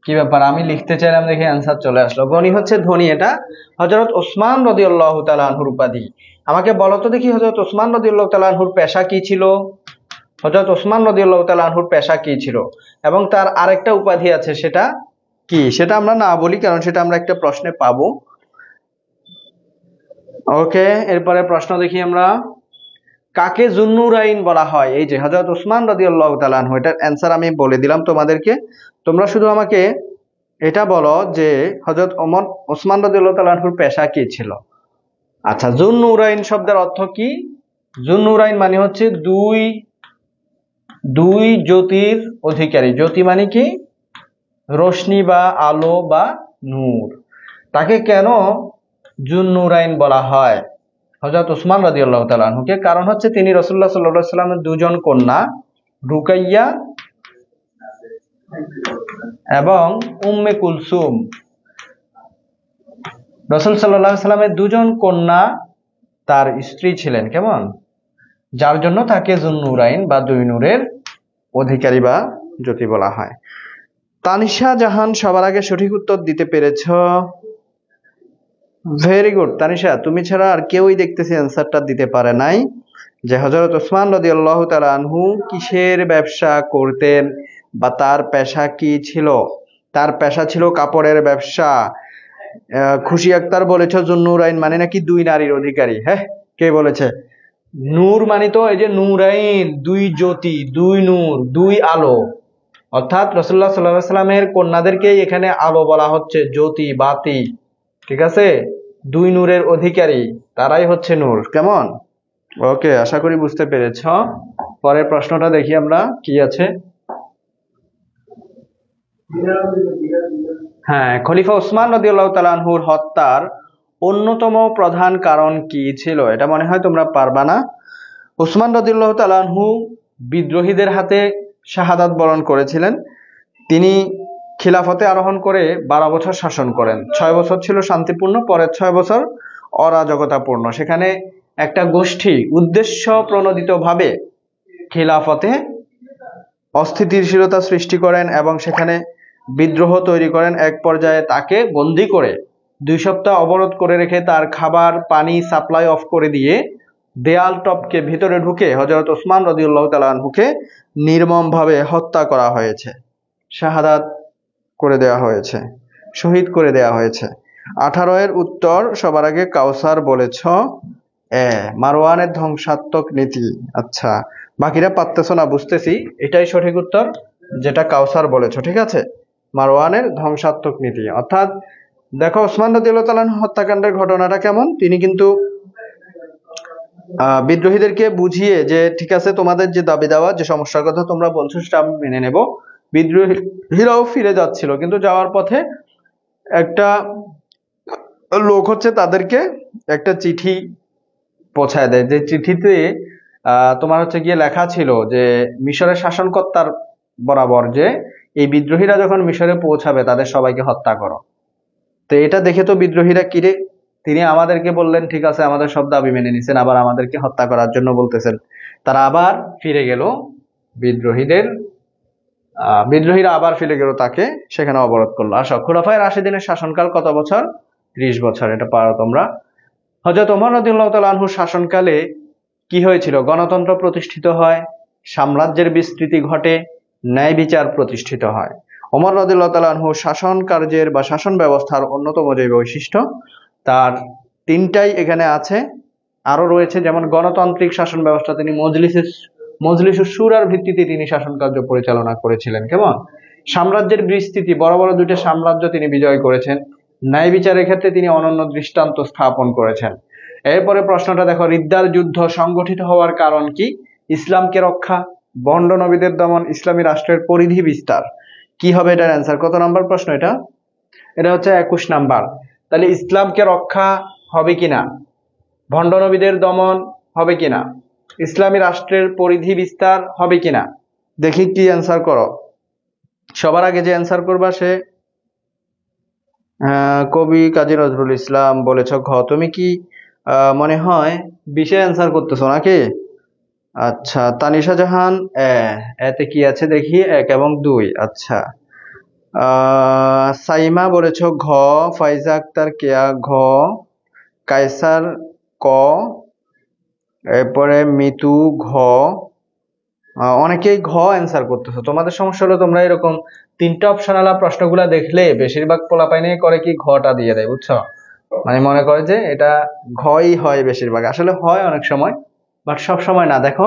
কি ব্যাপার? আমি লিখতে চাইলাম দেখে অ্যান্সার চলে আসলো। গনি হচ্ছে ধনী। এটা হযরত ওসমান রাদিয়াল্লাহু তাআলা আনহুর উপাধি। আমাকে বলো তো দেখি, হযরত ওসমান রাদিয়াল্লাহু তাআলা আনহুর পেশা কি ছিল? হযরত ওসমান রাদিয়াল্লাহু তাআলা আনহুর পেশা কি ছিল? এবং তার আরেকটা উপাধি আছে, সেটা কি? সেটা আমরা না বলি, কারণ সেটা আমরা একটা প্রশ্নে পাবো। ওকে, এরপরে প্রশ্ন দেখি আমরা। কাকে যুন্নুরাইন বলা হয়? এই যে হযরত ওসমান রাদিয়াল্লাহু তাআলা আনহু, এটার অ্যান্সার আমি বলে দিলাম তোমাদেরকে। তোমরা শুধু আমাকে এটা বলো যে হযরত ওসমান রাদিয়াল্লাহু তাআলা আনহুর পেশা কি ছিল। আচ্ছা, যুন্নুরাইন শব্দের অর্থ কি? যুন্নুরাইন মানে হচ্ছে দুই জ্যোতির অধিকারী। জ্যোতি মানে কি? রোশনি বা আলো বা নূর। তাকে কেন যুন্নুরাইন বলা হয় হযরত ওসমান রাদিয়াল্লাহু তাআলা আনহুকে? কারণ হচ্ছে তিনি রাসূলুল্লাহ সাল্লাল্লাহু আলাইহি ওয়াসাল্লামের দুজন কন্যা রুকাইয়া এবং উম্মে কুলসুম, রাসূল সাল্লাল্লাহু আলাইহি ওয়াসাল্লামের দুজন কন্যা তার স্ত্রী ছিলেন। কেমন? যার জন্য তাকে যুন্নুরাইন বা দুই নূরের অধিকারী বা জ্যোতি বলা হয়। তানিশা জাহান সবার আগে সঠিক উত্তর দিতে পেরেছ। ভেরি গুড তানিশা, তুমি ছাড়া আর কেউই দেখতেছি অ্যান্সারটা দিতে পারে নাই। যে হযরত ওসমান রাদিয়াল্লাহু তাআলা আনহু কিসের ব্যবসা করতেন বা তার পেশা কি ছিল? তার পেশা ছিল কাপড়ের ব্যবসা। খুশি আক্তার বলেছ যুন্নুরাইন মানে নাকি দুই নারীর অধিকারী। হ্যাঁ, কে বলেছে? নূর মানে তো এই যে নূরাইন, দুই জ্যোতি, দুই নূর, দুই আলো। অর্থাৎ রাসূলুল্লাহ সাল্লাল্লাহু আলাইহি ওয়াসাল্লামের কন্যাদেরকেই এখানে আলো বলা হচ্ছে, জ্যোতি, বাতি। ঠিক আছে? দুই নূরের অধিকারী, তারাই হচ্ছে নূর। কেমন? ওকে, আশা করি বুঝতে পেরেছ। পরের প্রশ্নটা দেখি আমরা কি আছে। হ্যাঁ, খলিফা ওসমান রাদিয়াল্লাহু তাআলা আনহুর হত্যার অন্যতম প্রধান কারণ কি ছিল? এটা মনে হয় তোমরা পারবা না। ওসমান রাদিয়াল্লাহু তাআলা আনহু বিদ্রোহীদের হাতে শাহাদাত বরণ করেছিলেন। তিনি খিলাফতে আরোহণ করে 12 বছর শাসন করেন। 6 বছর ছিল শান্তিপূর্ণ, পরের 6 বছর অরাজকতাপূর্ণ। সেখানে একটা গোষ্ঠী উদ্দেশ্য প্রণোদিতভাবে খিলাফতে অস্থিতিশীলতা সৃষ্টি করেন এবং সেখানে বিদ্রোহ তৈরি করেন। এক পর্যায়ে তাকে বন্দী করে 2 সপ্তাহ অবরোধ করে রেখে তার খাবার পানি সাপ্লাই অফ করে দিয়ে দেয়াল টপকে ভিতরে ঢুকে হযরত ওসমান রাদিয়াল্লাহু তাআলা আনহুকে নির্মমভাবে হত্যা করা হয়েছে, শাহাদাত করে দেওয়া হয়েছে, শহীদ করে দেওয়া হয়েছে। 18 এর উত্তর সবার আগে কাউসার বলেছ। মারওয়ানের ধ্বংসাত্মক নীতি। আচ্ছা, বাকিরা পারতেছ না বুঝতেছি। এটাই সঠিক উত্তর যেটা কাউসার বলেছো। ঠিক আছে, মারওয়ানের ধ্বংসাত্মক নীতি। অর্থাৎ দেখো ওসমান রাদিয়াল্লাহু তাআলা হত্যাকাণ্ডের ঘটনাটা কেমন। তিনি কিন্তু বিদ্রোহীদেরকে বুঝিয়ে যে ঠিক আছে, তোমাদের যে দাবি দেওয়া, যে সমস্যার কথা তোমরা বলছো সেটা আমি মেনে নেব। বিদ্রোহীরাও ফিরে যাচ্ছিল, কিন্তু যাওয়ার পথে একটা লোক হচ্ছে তাদেরকে একটা চিঠি পৌঁছায় দেয়। যে চিঠিতে তোমার হচ্ছে গিয়ে লেখা ছিল যে মিশরের শাসনকর্তার বরাবর যে এই বিদ্রোহীরা যখন মিশরে পৌঁছাবে তাদের সবাইকে হত্যা করো। তো এটা দেখে তো বিদ্রোহীরা কিরে, তিনি আমাদেরকে বললেন ঠিক আছে, আমাদের সব দাবি মেনে নিছেন, আবার আমাদেরকে হত্যা করার জন্য বলতেছেন। তারা আবার ফিরে গেল, বিদ্রোহীরা আবার ফিরে গেল, তাকে সেখানে অবরোধ করলো। আসো, খুলাফায়ে রাশিদিনের শাসনকাল কত বছর? 30 বছর, এটা পারো তোমরা। হযরত ওমর রাদিয়াল্লাহু তাআলা আনহু শাসনকালে কি হয়েছিল? গণতন্ত্র প্রতিষ্ঠিত হয়, সাম্রাজ্যের বিস্তৃতি ঘটে, ন্যায় বিচার প্রতিষ্ঠিত হয়। ওমর রাদিয়াল্লাহু তাআলা আনহু শাসন কার্যের বা শাসন ব্যবস্থার অন্যতম যে বৈশিষ্ট্য, তার তিনটাই এখানে আছে। আরো রয়েছে, যেমন গণতান্ত্রিক শাসন ব্যবস্থা, তিনি মজলিসুস শুরার ভিত্তিতে তিনি শাসন কার্য পরিচালনা করেছিলেন। কেমন? সাম্রাজ্যের বিস্তৃতি, বড় বড় দুইটা সাম্রাজ্য তিনি বিজয় করেছেন। ন্যায় বিচারের ক্ষেত্রে তিনি অনন্য দৃষ্টান্ত স্থাপন করেছেন। এরপরে প্রশ্নটা দেখো, রিদ্দার যুদ্ধ সংগঠিত হওয়ার কারণ কি? ইসলামকে রক্ষা, ভণ্ড নবীদের দমন, ইসলামী রাষ্ট্রের পরিধি বিস্তার। কি হবে এটার অ্যান্সার? কত নাম্বার প্রশ্ন এটা? এটা হচ্ছে 21 নাম্বার। তাহলে ইসলামকে রক্ষা হবে কিনা, ভণ্ড নবীদের দমন হবে কিনা, ইসলামী রাষ্ট্রের পরিধি বিস্তার হবে কিনা, দেখি কি অ্যান্সার করো। সবার আগে যে অ্যান্সার করবা সে কবি কাজী নজরুল ইসলাম বলেছ ঘ। তুমি কি মনে হয় 20-এ অ্যান্সার করতেছো নাকি? আচ্ছা, তানিশা জাহান এতে কি আছে দেখি, 1 এবং 2। আচ্ছা, সাইমা বলেছ ঘ, ফাইজা আক্তার কেয়া ঘ, কায়সার ক, এরপরে মিতু ঘ, অনেকেই ঘ অ্যান্সার করতেছো। তোমাদের সমস্যা হলো তোমরা এরকম 3টা অপশনাল প্রশ্নগুলা দেখলে বেশিরভাগ পোলাপাইনে করে কি ঘটা দিয়ে দেয়, বুঝছো? মানে মনে করে যে এটা ঘই হয় বেশিরভাগ, আসলে হয় অনেক সময়, বাট সব সময় না। দেখো,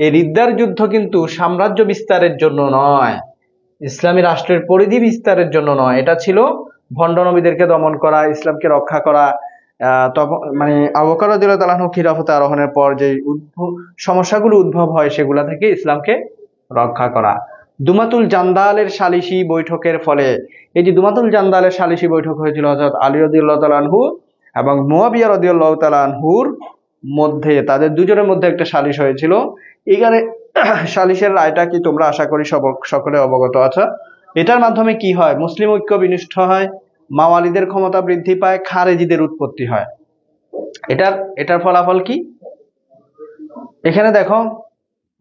এই রিদ্দার যুদ্ধ কিন্তু সাম্রাজ্য বিস্তারের জন্য নয়, ইসলামী রাষ্ট্রের পরিধি বিস্তারের জন্য নয়, এটা ছিল ভণ্ড নবীদেরকে দমন করা, ইসলামকে রক্ষা করা। তখন মানে আবু বকর রাদিয়াল্লাহু তাআলা আনহু খিলাফতে আরোহণের পর যে সমস্যাগুলো উদ্ভব হয় সেগুলা থেকে ইসলামকে রক্ষা করা। দুমাতুল জান্দালের সালিসি বৈঠকের ফলে, এই যে দুমাতুল জান্দালের সালিসি বৈঠক হয়েছিল হযরত আলী রাদিয়াল্লাহু তাআলা আনহু এবং মুয়াবিয়া রাদিয়াল্লাহু তাআলা আনহুর মধ্যে, তাদের দুজনের মধ্যে একটা সালিশ হয়েছিল। এখানে সালিশের রায়টা কি তোমরা আশা করি সকলে অবগত আছো। এটার মাধ্যমে কি হয়? মুসলিম ঐক্য বিনষ্ট হয়, মাওয়ালিদের ক্ষমতা বৃদ্ধি পায়, খারেজিদের উৎপত্তি হয়। এটার ফলাফল কি? এখানে দেখো,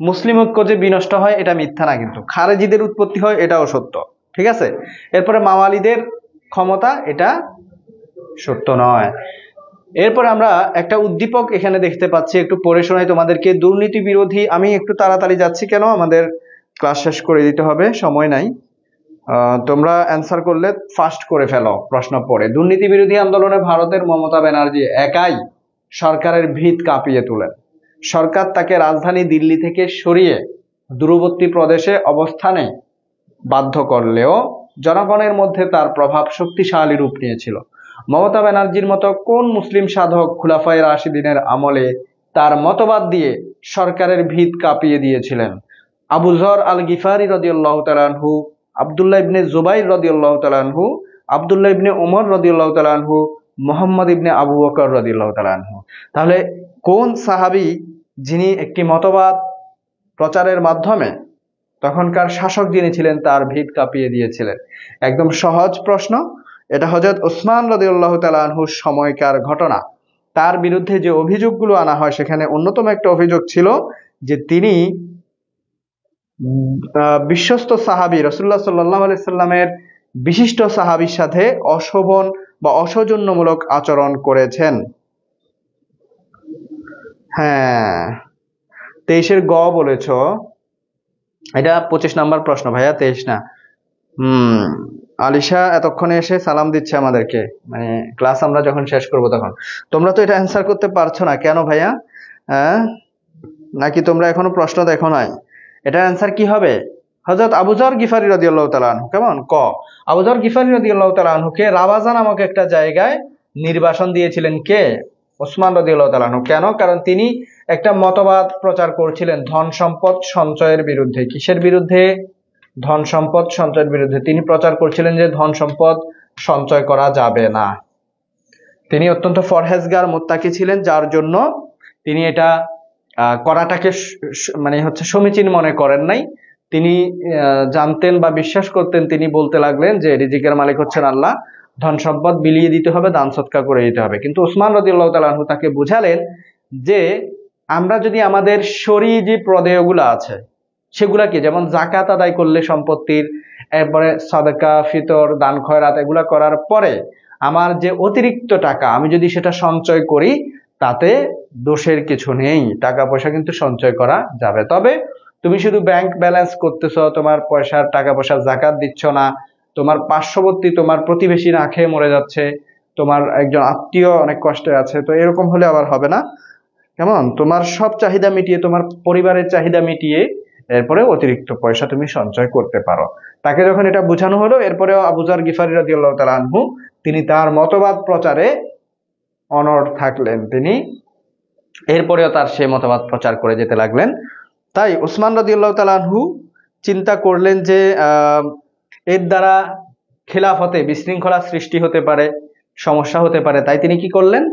মুসলিম ঐক্য যে বিনষ্ট হয় এটা মিথ্যা না, কিন্তু খারেজিদের উৎপত্তি হয় এটাও সত্য। ঠিক আছে, এরপরে মাওয়ালিদের ক্ষমতা, এটা সত্য নয়। এরপর আমরা একটা উদ্দীপক এখানে দেখতে পাচ্ছি, একটু পড়ে শোনাই তোমাদেরকে। দুর্নীতি বিরোধী, আমি একটু তাড়াতাড়ি যাচ্ছি, কেন আমাদের ক্লাস শেষ করে দিতে হবে, সময় নাই। তোমরা অ্যান্সার করলে ফাস্ট করে ফেলো প্রশ্ন পড়ে। দুর্নীতি বিরোধী আন্দোলনে ভারতের মমতা ব্যানার্জি একাই সরকারের ভিত কাঁপিয়ে তোলেন। সরকার তাকে রাজধানী দিল্লি থেকে সরিয়ে দূরবর্তী প্রদেশে অবস্থানে বাধ্য করলেও জনগণের মধ্যে তার প্রভাব শক্তিশালী রূপ নিয়েছিল। মমতা ব্যানার্জির মতো কোন মুসলিম সাধক খুলাফায়ে রাশিদিনের আমলে তার মতবাদ দিয়ে সরকারের ভিত কাঁপিয়ে দিয়েছিলেন? আবু যর আল গিফারি রাদিয়াল্লাহু তাআলা আনহু, আব্দুল্লাহ ইবনে জুবাইর রাদিয়াল্লাহু তাআলা আনহু, আব্দুল্লাহ ইবনে ওমর রাদিয়াল্লাহু তাআলা আনহু, মুহাম্মদ ইবনে আবু বকর রাদিয়াল্লাহু তাআলা আনহু। তাহলে কোন সাহাবী যিনি একটি মতবাদ প্রচারের মাধ্যমে তখনকার শাসক যিনি ছিলেন তার ভিত কাঁপিয়ে দিয়েছিলেন? একদম সহজ প্রশ্ন। এটা হযরত ওসমান রাদিয়াল্লাহু তাআলা আনহুর সময়কার ঘটনা। তার বিরুদ্ধে যে অভিযোগগুলো আনা হয় সেখানে অন্যতম একটা অভিযোগ ছিল যে তিনি বিশ্বস্ত সাহাবী রাসূলুল্লাহ সাল্লাল্লাহু আলাইহি সাল্লামের বিশিষ্ট সাহাবীর সাথে অশোভন বা অসৌজন্যমূলক আচরণ করেছেন। হ্যাঁ, 23-এর গ বলেছ। এটা 25 নাম্বার প্রশ্ন ভাইয়া, 23 না। আলিশা এতক্ষণে এসে সালাম দিচ্ছে আমাদেরকে, মানে ক্লাস আমরা যখন শেষ করব তখন। তোমরা তো এটা অ্যান্সার করতে পারছো না কেন ভাইয়া? নাকি তোমরা এখনো প্রশ্ন দেখো নাই? এটার অ্যান্সার কি হবে? হযরত আবু যর গিফারি রাদিয়াল্লাহু তাআলা আনহু। কেমন? ক, আবু যর গিফারি রাদিয়াল্লাহু তাআলা আনহুকে রাবাজা নামক একটা জায়গায় নির্বাসন দিয়েছিলেন কে? ওসমান রাদিয়াল্লাহু তাআলা আনহু। কেন? কারণ তিনি একটা মতবাদ প্রচার করছিলেন ধন সম্পদ সঞ্চয়ের বিরুদ্ধে। কিসের বিরুদ্ধে? ধন সম্পদ সঞ্চয়ের বিরুদ্ধে। তিনি প্রচার করছিলেন যে ধন সম্পদ সঞ্চয় করা যাবে না। তিনি অত্যন্ত ফরহেজগার মুত্তাকি ছিলেন, যার জন্য তিনি এটা করাটাকে মানে সমীচীন মনে করেন নাই। তিনি জানতেন বা বিশ্বাস করতেন, তিনি বলতে লাগলেন যে রিজিকের মালিক হচ্ছেন আল্লাহ, ধন সম্পদ বিলিয়ে দিতে হবে, দান সৎকার করে দিতে হবে। কিন্তু ওসমান রাদিয়াল্লাহু তাআলা আনহু তাকে বুঝালেন যে আমরা যদি আমাদের শরঈ যে প্রদেয়গুলো আছে সেগুলাকে, যেমন যাকাত আদায় করলে সম্পত্তির, এরপরে সাদকা, ফিতর, দান খয়রাত এগুলা করার পরে আমার যে অতিরিক্ত টাকা আমি যদি সেটা সঞ্চয় করি তাতে দোষের কিছু নেই, টাকা পয়সা কিন্তু সঞ্চয় করা যাবে। তবে তুমি শুধু ব্যাংক ব্যালেন্স করতেছো, তোমার পয়সার টাকা পয়সার জাকাত দিচ্ছ না, তোমার পার্শ্ববর্তী তোমার প্রতিবেশী না খেয়ে মরে যাচ্ছে, তোমার একজন আত্মীয় অনেক কষ্টে আছে, তো এরকম হলে আবার হবে না। কেমন, তোমার সব চাহিদা মিটিয়ে, তোমার পরিবারের চাহিদা মিটিয়ে এরপরে অতিরিক্ত পয়সা তুমি সঞ্চয় করতে পারো। তাকে যখন এটা বোঝানো হলো, এরপরেও আবু যর গিফারী রাদিয়াল্লাহু তাআলা আনহু তিনি তার মতবাদ প্রচারে অনড় থাকলেন, তিনি এরপরেও তার সেই মতবাদ প্রচার করে যেতে লাগলেন। তাই উসমান রাদিয়াল্লাহু তাআলা আনহু চিন্তা করলেন যে এর দ্বারা খিলাফতে বিশৃঙ্খলা সৃষ্টি হতে পারে, সমস্যা হতে পারে। তাই তিনি কি করলেন,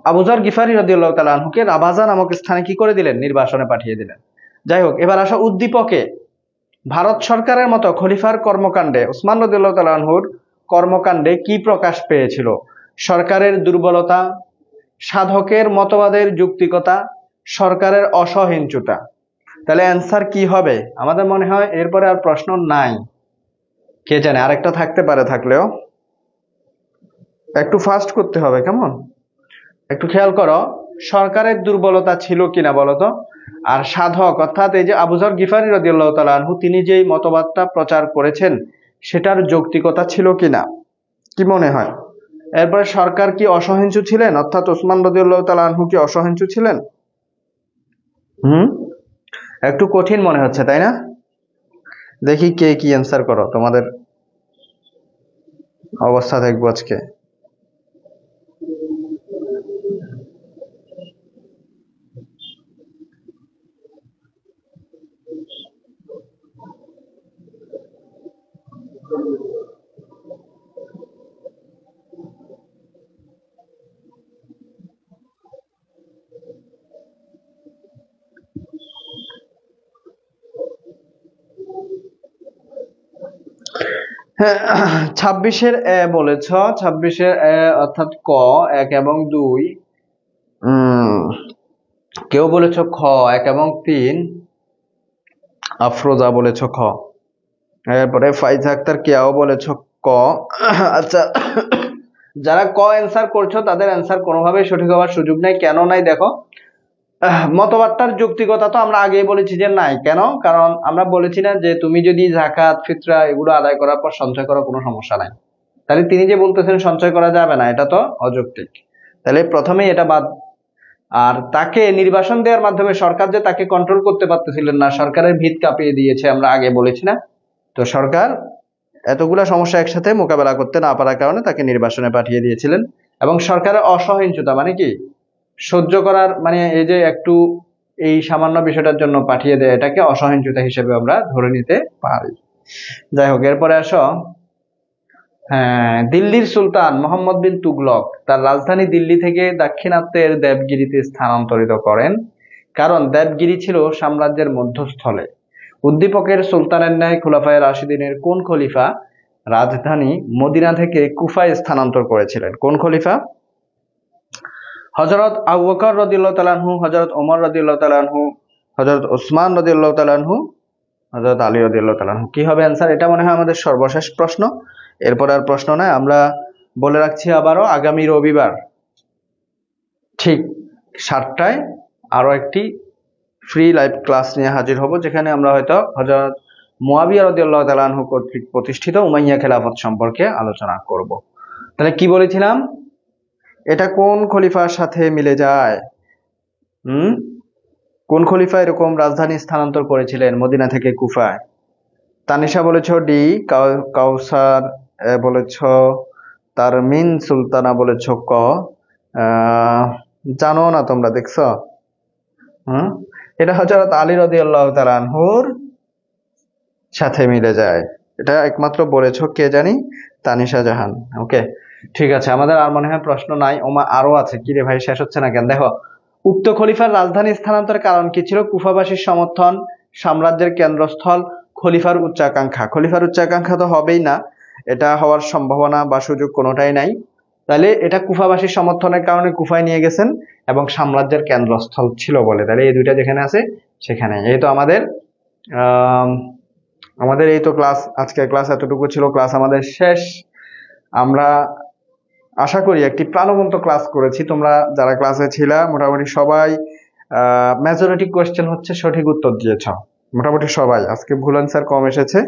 আবু যর গিফারী রাদিয়াল্লাহু তাআলা আনহুকে রাবাজা নামক স্থানে কি করে দিলেন, নির্বাসনে পাঠিয়ে দিলেন। যাই হোক, এবার আসা উদ্দীপকে ভারত সরকারের মতো খলিফার কর্মকাণ্ডে উসমান রাদিয়াল্লাহু তাআলা আনহুর কর্মকাণ্ডে কি প্রকাশ পেয়েছিল? সরকারের দুর্বলতা, সাধকের মতবাদের যৌক্তিকতা, সরকারের অসহিঞ্চুতা। তাহলে অ্যান্সার কি হবে? আমাদের মনে হয় এরপরে আর প্রশ্ন নাই, কে জানে আরেকটা থাকতে পারে, থাকলেও একটু ফাস্ট করতে হবে। কেমন, একটু খেয়াল করো, সরকারের দুর্বলতা ছিল কিনা বলতো, আর সাধক অর্থাৎ এই যে আবু যর গিফারী রাদিয়াল্লাহু তাআলা আনহু তিনি যেই মতবাদটা প্রচার করেছেন সেটার যৌক্তিকতা ছিল কিনা, কি মনে হয়? এরপরে সরকার কি অসহিঞ্চু ছিলেন, অর্থাৎ ওসমান রাদিয়াল্লাহু তাআলা আনহু কি অসহিঞ্চু ছিলেন? একটু কঠিন মনে হচ্ছে, তাই না? দেখি কে কি অ্যান্সার করো, তোমাদের অবস্থা দেখবো আজকে। হ্যাঁ, 26-এর এ বলেছ, 26-এর এ অর্থাৎ ক 1 এবং 2, কেউ বলেছ খ 1 এবং 3, আফরোজা বলেছ খ, এরপরে ফাইজা আক্তার কেয়াও বলেছ ক। আচ্ছা, যারা ক অ্যান্সার করছো তাদের অ্যান্সার কোনোভাবেই সঠিক হওয়ার সুযোগ নাই। কেন নাই দেখো, মতবাদটার যৌক্তিকতা তো আমরা আগেই বলেছি যে নাই। কেন? কারণ আমরা বলেছি না যে তুমি যদি যাকাত ফিতরা এগুলো আদায় করার পর সঞ্চয় করো, কোনো সমস্যা নাই। তাহলে তিনি যে বলতেছেন সঞ্চয় করা যাবে না, এটা তো অযৌক্তিক। তাহলে প্রথমেই এটা বাদ। আর তাকে নির্বাসন দেওয়ার মাধ্যমে সরকার যে তাকে কন্ট্রোল করতে পারতেছিলেন না, সরকারের ভিত কাঁপিয়ে দিয়েছে, আমরা আগে বলেছি না। তো সরকার এতগুলা সমস্যা একসাথে মোকাবেলা করতে না পারার কারণে তাকে নির্বাসনে পাঠিয়ে দিয়েছিলেন। এবং সরকারের অসহিঞ্চুতা মানে কি, সহ্য করার মানে এই যে একটু এই সামান্য বিষয়টার জন্য পাঠিয়ে দেয়, এটাকে অসহিঞ্চুতা হিসেবে আমরা ধরে নিতে পারি। যাই হোক, এরপরে আসো, হ্যাঁ, দিল্লির সুলতান মোহাম্মদ বিন তুগলক তার রাজধানী দিল্লি থেকে দাক্ষিণাত্যের দেবগিরিতে স্থানান্তরিত করেন, কারণ দেবগিরি ছিল সাম্রাজ্যের মধ্যস্থলে। উদ্দীপকের সুলতানের ন্যায় খোলাফায়ে রাশিদিনের কোন খলিফা রাজধানী মদিনা থেকে কুফায় স্থানান্তর করেছিলেন? কোন খলিফা? হযরত আবু বকর রাদিয়াল্লাহু তাআলা আনহু, হযরত ওমর রাদিয়াল্লাহু তাআলা আনহু, হযরত ওসমান রাদিয়াল্লাহু তাআলা আনহু, হযরত আলী রাদিয়াল্লাহু তাআলা আনহু। কি হবে অ্যান্সার? এটা মনে হয় আমাদের সর্বশেষ প্রশ্ন, এরপর আর প্রশ্ন নয়। আমরা বলে রাখছি আবারও, আগামী রবিবার ঠিক 7টায় আরো একটি ফ্রি লাইভ ক্লাস নিয়ে হাজির হব, যেখানে আমরা হয়তো হযরত মুয়াবিয়া রাদিয়াল্লাহু তাআলা আনহু কর্তৃক প্রতিষ্ঠিত উমাইয়া খেলাফত সম্পর্কে আলোচনা করব। তাহলে কি বলেছিলাম, এটা কোন খলিফার সাথে মিলে যায়? কোন খলিফা এরকম রাজধানী স্থানান্তর করেছিলেন মদিনা থেকে কুফায়? তানিশা বলেছ ডি, কাউসার বলেছ তারমিন সুলতানা বলেছ ক, জানো না তোমরা, দেখছো? এটা হযরত আলী রাদিয়াল্লাহু তাআলা আনহুর সাথে মিলে যায়, এটা একমাত্র বলেছ কে জানি, তানিশা জাহান। ওকে, ঠিক আছে, আমাদের আর মনে হয় প্রশ্ন নাই। আরো আছে, কি রে ভাই, শেষ হচ্ছে না কেন? দেখো, উক্ত খলিফার রাজধানী স্থানান্তরের কারণ কি ছিল? কুফাবাসীর সমর্থন, সাম্রাজ্যের কেন্দ্রস্থল, খলিফার উচ্চাকাঙ্ক্ষা। খলিফার উচ্চাকাঙ্ক্ষা তো হবেই না, এটা হওয়ার সম্ভাবনা বা সুযোগ কোনোটাই নাই। তাহলে এটা কুফাবাসীর সমর্থনের কারণে কুফায় নিয়ে গেছেন, এবং সাম্রাজ্যের কেন্দ্রস্থল ছিল বলে। তাহলে এই দুইটা যেখানে আছে সেখানে। এই তো আমাদের এই তো ক্লাস, আজকের ক্লাস এতটুকু ছিল। ক্লাস আমাদের শেষ। আমরা আশা করি একটি প্রাণবন্ত ক্লাস করেছি। তোমরা যারা ক্লাসে ছিলা মোটামুটি সবাই মেজরিটি কোয়েশ্চেন হচ্ছে সঠিক উত্তর দিয়েছ, মোটামুটি সবাই। আজকে ভুল অ্যান্সার কম এসেছে।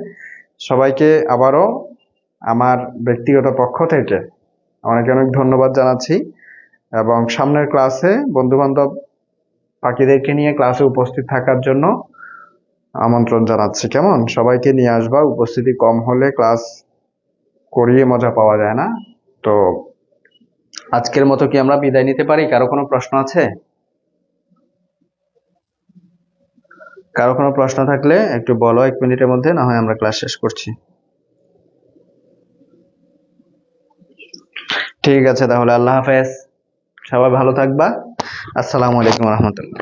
সবাইকে আবারও আমার ব্যক্তিগত পক্ষ থেকে অনেক অনেক ধন্যবাদ জানাচ্ছি, এবং সামনের ক্লাসে বন্ধু বান্ধব বাকিদেরকে নিয়ে ক্লাসে উপস্থিত থাকার জন্য আমন্ত্রণ জানাচ্ছি। কেমন? সবাইকে নিয়ে আসবা, উপস্থিতি কম হলে ক্লাস করিয়ে মজা পাওয়া যায় না। তো আজকের মতো কি আমরা বিদায় নিতে পারি? কারো কোনো প্রশ্ন আছে? কারো কোনো প্রশ্ন থাকলে একটু বলো 1 মিনিটের মধ্যে, না হয় আমরা ক্লাস শেষ করছি। ঠিক আছে, তাহলে আল্লাহ হাফেজ, সবাই ভালো থাকবা। আসসালামু আলাইকুম রহমতুল্লাহ।